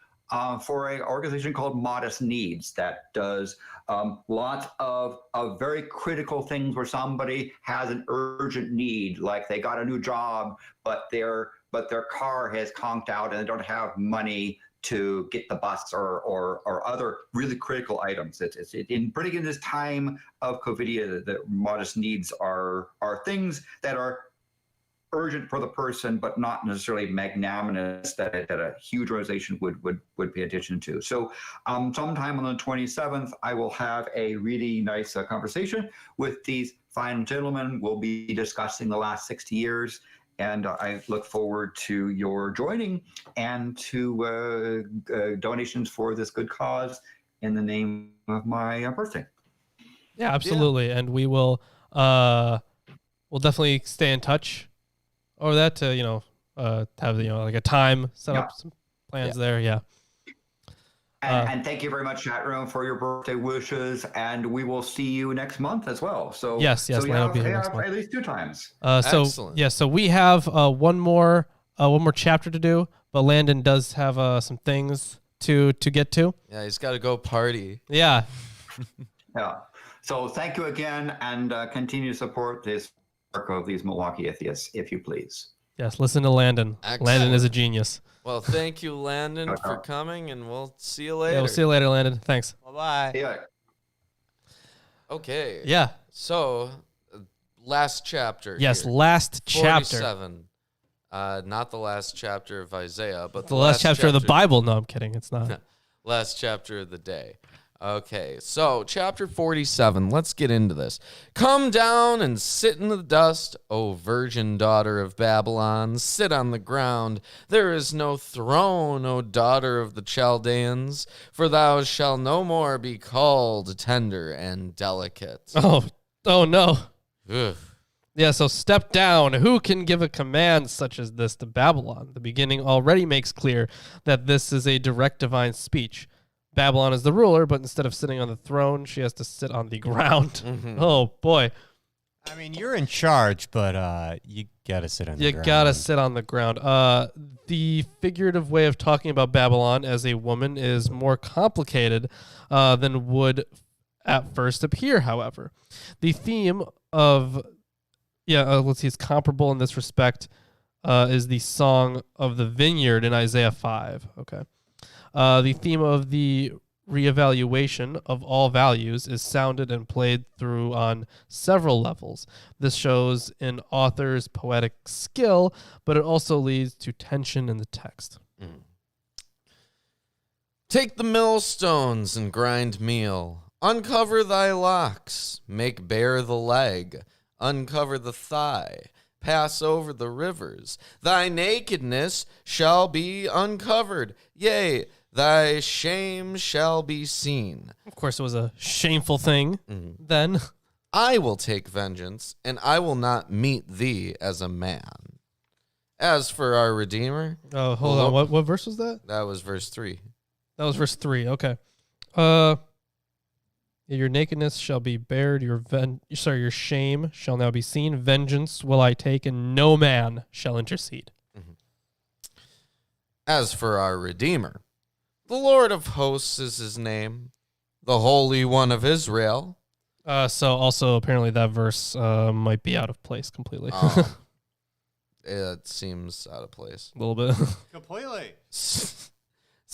for an organization called Modest Needs that does lots of very critical things where somebody has an urgent need, like they got a new job, but their car has conked out and they don't have money to get the bus or other really critical items. It's in this time of COVID, the Modest Needs are things that are urgent for the person, but not necessarily magnanimous that a huge organization would pay attention to. So sometime on the 27th, I will have a really nice conversation with these fine gentlemen. We'll be discussing the last 60 years, and I look forward to your joining and to donations for this good cause in the name of my birthday. Yeah, absolutely. Yeah. And we will we'll definitely stay in touch. Or that to, have, like a time, set up some plans there. Yeah. And thank you very much, chat room, for your birthday wishes. And we will see you next month as well. So yes, so we have have at least 2 times. Excellent. So we have one more chapter to do, but Landon does have some things to get to. Yeah, he's got to go party. Yeah. Yeah. So thank you again, and continue to support this work of these Milwaukee atheists, if you please. Yes, listen to Landon. Excellent. Landon is a genius. Well, thank you, Landon, for coming, and we'll see you later. Yeah, we'll see you later, Landon. Thanks. Bye-bye. Yeah. Okay. Yeah. So last chapter. Yes, here. last chapter. 47. Not the last chapter of Isaiah, but The last chapter of the Bible. No, I'm kidding. It's not. Last chapter of the day. Okay, so chapter 47. Let's get into this. Come down and sit in the dust, O virgin daughter of Babylon. Sit on the ground. There is no throne, O daughter of the Chaldeans, for thou shalt no more be called tender and delicate. Oh no. Ugh. Yeah, so step down. Who can give a command such as this to Babylon? The beginning already makes clear that this is a direct divine speech. Babylon is the ruler, but instead of sitting on the throne, she has to sit on the ground. Oh, boy. I mean, you're in charge, but you gotta sit on the ground. You gotta sit on the ground. The figurative way of talking about Babylon as a woman is more complicated than would at first appear, however. The theme of... let's see, it's comparable in this respect, is the song of the Vineyard in Isaiah 5. Okay. The theme of the reevaluation of all values is sounded and played through on several levels. This shows an author's poetic skill, but it also leads to tension in the text. Take the millstones and grind meal. Uncover thy locks. Make bare the leg. Uncover the thigh, pass over the rivers. Thy nakedness shall be uncovered, yea, thy shame shall be seen. Of course, it was a shameful thing then. I will take vengeance, and I will not meet thee as a man. As for our Redeemer... Oh, hold on. What verse was that? That was verse 3. That was verse 3. Okay. Your nakedness shall be bared, your shame shall now be seen. Vengeance will I take, and no man shall intercede. As for our Redeemer, the Lord of hosts is his name, the Holy One of Israel. So also apparently that verse might be out of place completely. It seems out of place. A little bit. Completely.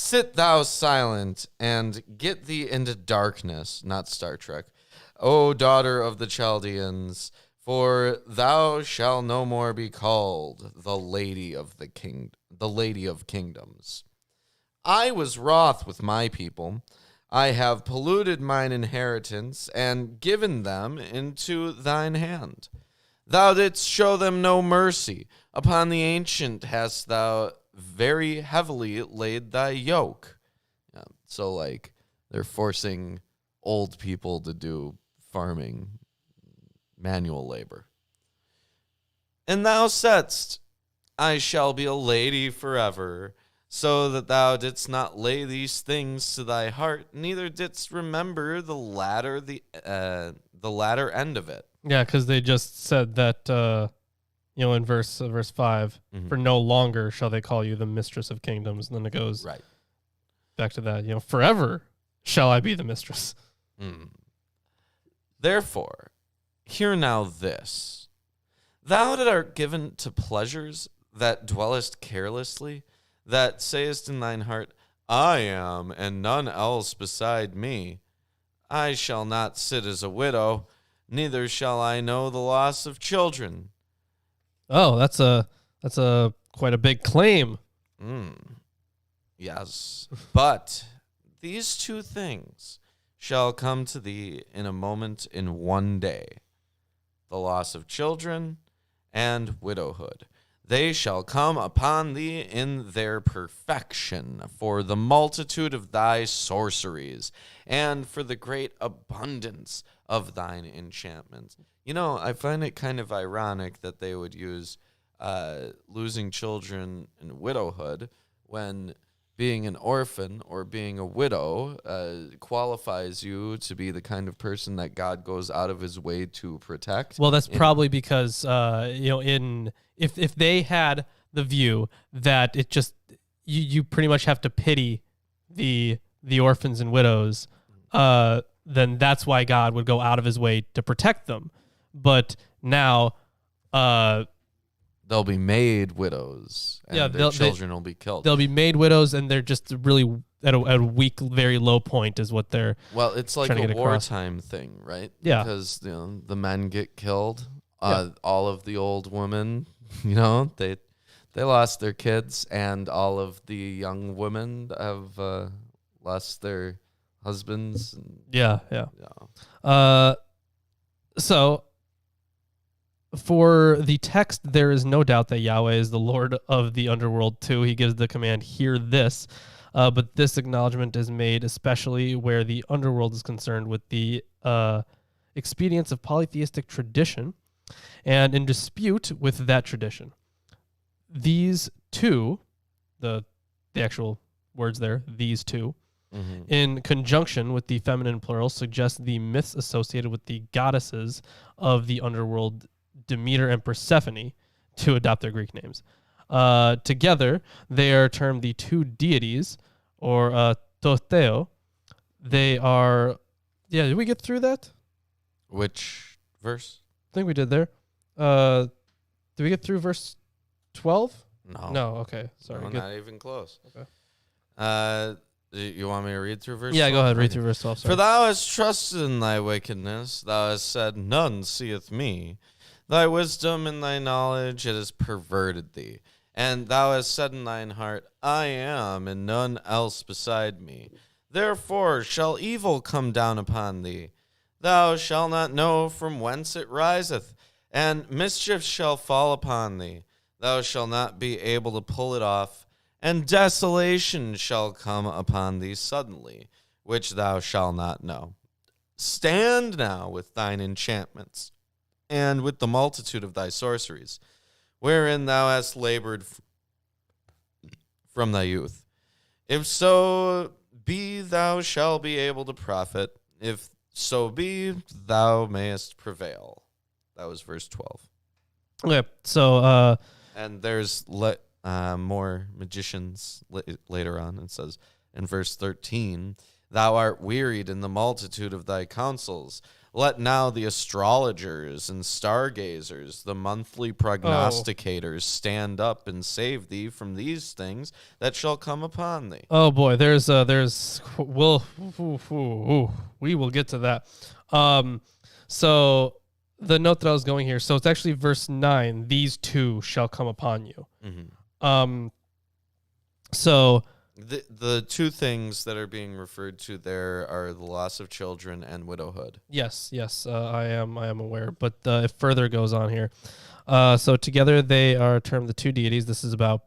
Sit thou silent and get thee into darkness, not Star Trek, O daughter of the Chaldeans, for thou shalt no more be called the Lady of Kingdoms. I was wroth with my people. I have polluted mine inheritance and given them into thine hand. Thou didst show them no mercy. Upon the ancient hast thou very heavily laid thy yoke. So, like, they're forcing old people to do farming, manual labor. And thou saidst, I shall be a lady forever, so that thou didst not lay these things to thy heart, neither didst remember the latter end of it. Yeah, because they just said that, in verse 5, for no longer shall they call you the mistress of kingdoms. And then it goes back to that, forever shall I be the mistress. Therefore, hear now this. Thou that art given to pleasures, that dwellest carelessly, that sayest in thine heart, I am, and none else beside me. I shall not sit as a widow, neither shall I know the loss of children. Oh, that's a quite a big claim. Yes, but these two things shall come to thee in a moment, in one day, the loss of children and widowhood. They shall come upon thee in their perfection, for the multitude of thy sorceries, and for the great abundance of thine enchantments. I find it kind of ironic that they would use losing children and widowhood when being an orphan or being a widow qualifies you to be the kind of person that God goes out of his way to protect. Well, that's probably because if they had the view that it just you pretty much have to pity the orphans and widows, then that's why God would go out of his way to protect them. But now, they'll be made widows, and their children will be killed. They'll be made widows, and they're just really at a weak, very low point is what they're. Well, it's like trying to a get across. wartime thing, right? Yeah. Because the men get killed All of the old women, they lost their kids, and all of the young women have lost their husbands. Yeah. So for the text, there is no doubt that Yahweh is the Lord of the underworld too. He gives the command, "Hear this," but this acknowledgement is made especially where the underworld is concerned with the expedience of polytheistic tradition, and in dispute with that tradition. These two, the actual words there, these two, in conjunction with the feminine plural, suggest the myths associated with the goddesses of the underworld, Demeter and Persephone, to adopt their Greek names. Together, they are termed the two deities, or Toteo. They are... Yeah, did we get through that? Which verse? I think we did there. Did we get through verse 12? No, okay. Sorry. No, not even close. Okay. You want me to read through verse 12? Yeah, go ahead. Read through verse 12. Sorry. For thou hast trusted in thy wickedness. Thou hast said, none seeth me. Thy wisdom and thy knowledge, it has perverted thee. And thou hast said in thine heart, I am, and none else beside me. Therefore shall evil come down upon thee. Thou shalt not know from whence it riseth, and mischief shall fall upon thee. Thou shalt not be able to pull it off, and desolation shall come upon thee suddenly, which thou shalt not know. Stand now with thine enchantments, and with the multitude of thy sorceries, wherein thou hast labored from thy youth. If so be thou shalt be able to profit, if so be thou mayest prevail. That was verse 12. Okay, so... and there's more magicians later on. It says in verse 13, thou art wearied in the multitude of thy counsels. Let now the astrologers and stargazers, the monthly prognosticators, stand up and save thee from these things that shall come upon thee. Oh boy, we will get to that. So the note that I was going here, so it's actually verse 9, these two shall come upon you. So the two things that are being referred to there are the loss of children and widowhood. Yes, I am aware, but it further goes on here. So together they are termed the two deities. This is about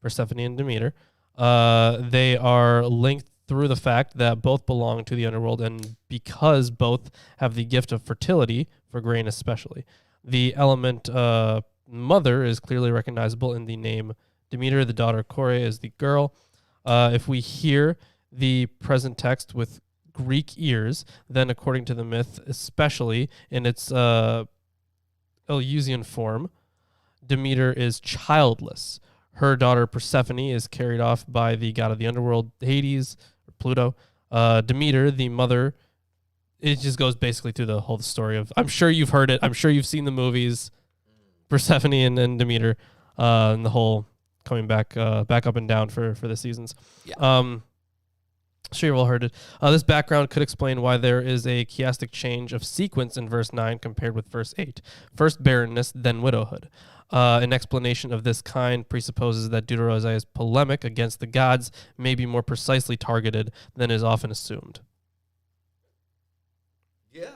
Persephone and Demeter. They are linked through the fact that both belong to the underworld, and because both have the gift of fertility, for grain especially. The element mother is clearly recognizable in the name Demeter. The daughter Kore is the girl. If we hear the present text with Greek ears, then according to the myth, especially in its Eleusinian form, Demeter is childless. Her daughter Persephone is carried off by the god of the underworld, Hades, or Pluto. Demeter, the mother, it just goes basically through the whole story of, I'm sure you've heard it, I'm sure you've seen the movies, Persephone and Demeter, and the whole coming back up and down for the seasons. Yeah. Sure you've all heard it. This background could explain why there is a chiastic change of sequence in verse 9 compared with verse 8. First barrenness, then widowhood. An explanation of this kind presupposes that Deutero-Isaiah's polemic against the gods may be more precisely targeted than is often assumed. Yeah.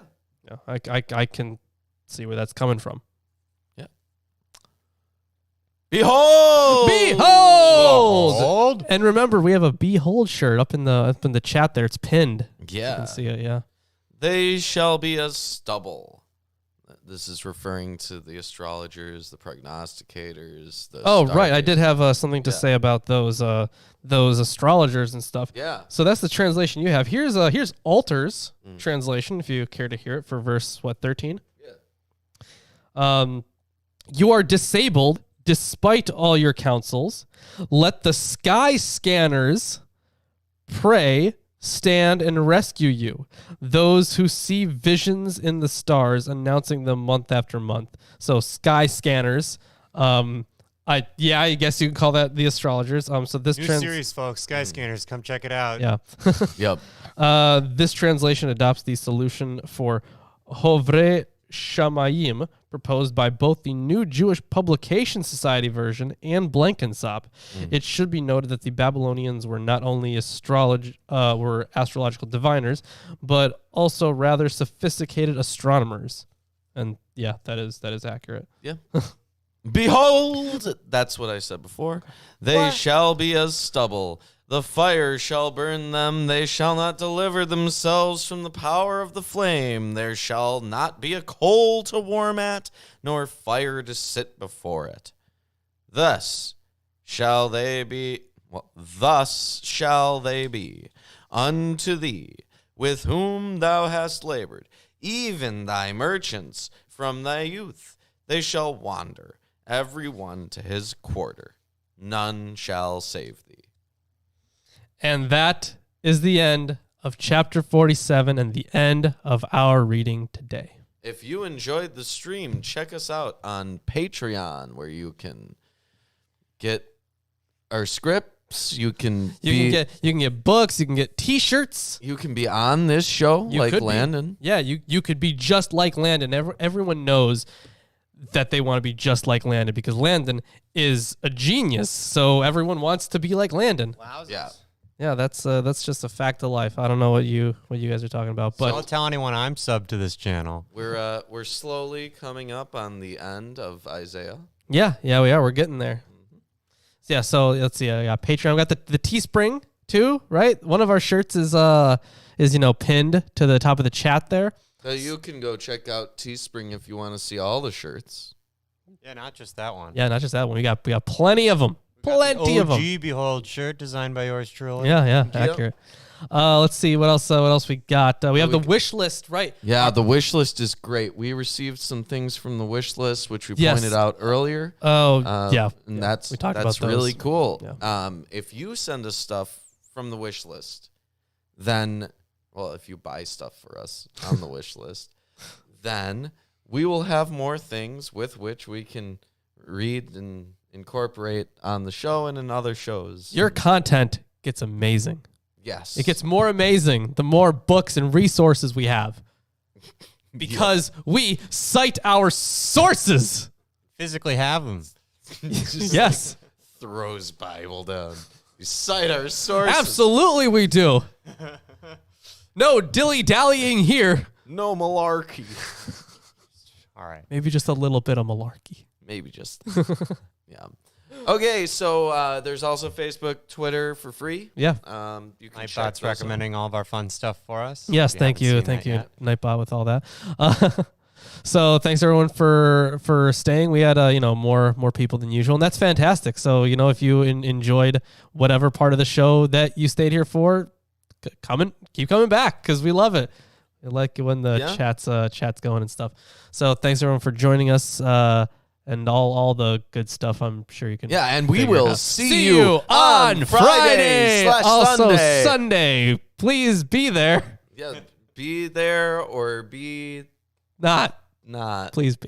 I can see where that's coming from. Behold! Behold! And remember, we have a Behold shirt up in the chat there. It's pinned. Yeah. You can see it, yeah. They shall be as stubble. This is referring to the astrologers, the prognosticators. Right. I did have something to say about those astrologers and stuff. Yeah. So that's the translation you have. Here's Alter's translation, if you care to hear it, for verse 13. Yeah. You are disabled despite all your counsels. Let the sky scanners pray, stand, and rescue you. Those who see visions in the stars, announcing them month after month. So sky scanners. I guess you can call that the astrologers. So this new series, folks. Sky scanners, come check it out. Yeah. Yep. This translation adopts the solution for Hovre Shamayim, proposed by both the New Jewish Publication Society version and Blenkinsop. It should be noted that the Babylonians were not only were astrological diviners, but also rather sophisticated astronomers. And yeah, that is accurate. Yeah. Behold, that's what I said before. They shall be as stubble. The fire shall burn them. They shall not deliver themselves from the power of the flame. There shall not be a coal to warm at, nor fire to sit before it. Thus shall they be unto thee, with whom thou hast labored, even thy merchants from thy youth. They shall wander, every one to his quarter. None shall save thee. And that is the end of chapter 47 and the end of our reading today. If you enjoyed the stream, check us out on Patreon, where you can get our scripts. You can get books. You can get T-shirts. You can be on this show You like could be. Landon. Yeah, you could be just like Landon. Everyone knows that they want to be just like Landon because Landon is a genius. So everyone wants to be like Landon. Yeah. Yeah, that's just a fact of life. I don't know what you guys are talking about, but Don't tell anyone I'm subbed to this channel. We're slowly coming up on the end of Isaiah. yeah, we are. We're getting there. Yeah, so let's see. I got Patreon. We got the Teespring too, right? One of our shirts is pinned to the top of the chat there. So you can go check out Teespring if you want to see all the shirts. Yeah, not just that one. Yeah, not just that one. We got plenty of them. Plenty of them. OG Behold shirt designed by yours truly. Yeah, accurate. Let's see what else we got. We have the wish list, right? Yeah, the wish list is great. We received some things from the wish list, which we Yes. pointed out earlier. Oh, yeah. And that's We talked about those. really cool. Yeah. If you send us stuff from the wish list, then, well, if you buy stuff for us on the wish list, then we will have more things with which we can read and incorporate on the show and in other shows. Your content gets amazing. Yes. It gets more amazing the more books and resources we have. Because we cite our sources. Physically have them. Yes. Throws Bible down. You cite our sources. Absolutely we do. No dilly-dallying here. No malarkey. All right. Maybe just a little bit of malarkey. Maybe just. Yeah. Okay, so there's also Facebook, Twitter for free. Yeah. You can check Nightbot's those out. recommending all of our fun stuff for us. Yes, If thank haven't you. seen Thank that you, yet. Nightbot, with all that. So thanks everyone for staying. We had more people than usual, and that's fantastic. So if you enjoyed whatever part of the show that you stayed here for, keep coming back because we love it. We like it when the chat's going and stuff. So thanks everyone for joining us. And all the good stuff, I'm sure you can. Yeah, and we figure will it out. see you on Friday Also /Sunday. Sunday. Please be there. Yeah, be there or be Not. not. Please be.